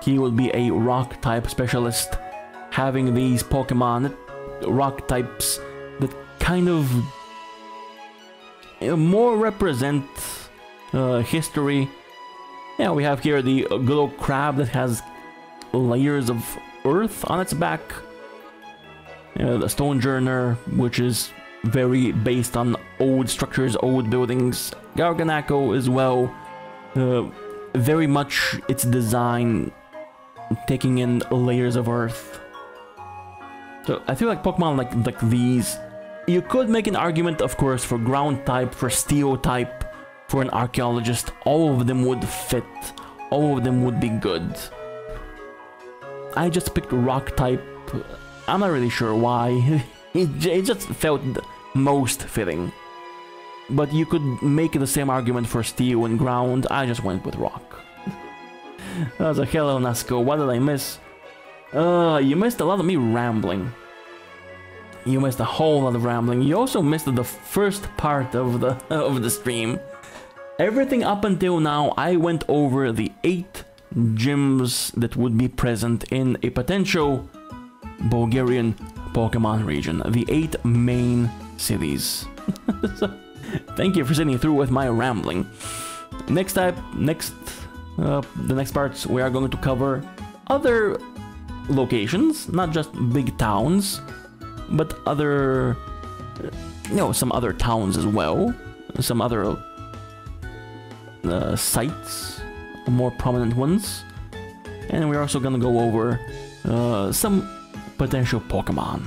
he would be a rock type specialist, having these Pokemon rock types that kind of more represent history. Yeah, we have here the good old crab that has layers of earth on its back. The stone journer, which is very based on old structures, old buildings. Garganako as well, very much its design taking in layers of earth. So I feel like Pokemon like these, you could make an argument, of course, for ground type, for steel type, for an archaeologist. All of them would fit, all of them would be good. I just picked rock type. I'm not really sure why. It just felt most fitting. But you could make the same argument for steel and ground. I just went with rock. That was a hello, Nasco. What did I miss? You missed a lot of me rambling. You missed a whole lot of rambling. You also missed the first part of the stream. Everything up until now, I went over the 8 gyms that would be present in a potential Bulgarian Pokemon region. The 8 main cities. So, thank you for sitting through with my rambling. The next parts, we are going to cover other locations, not just big towns, but other, some other towns as well, some other sites, more prominent ones, and we're also gonna go over some potential Pokemon.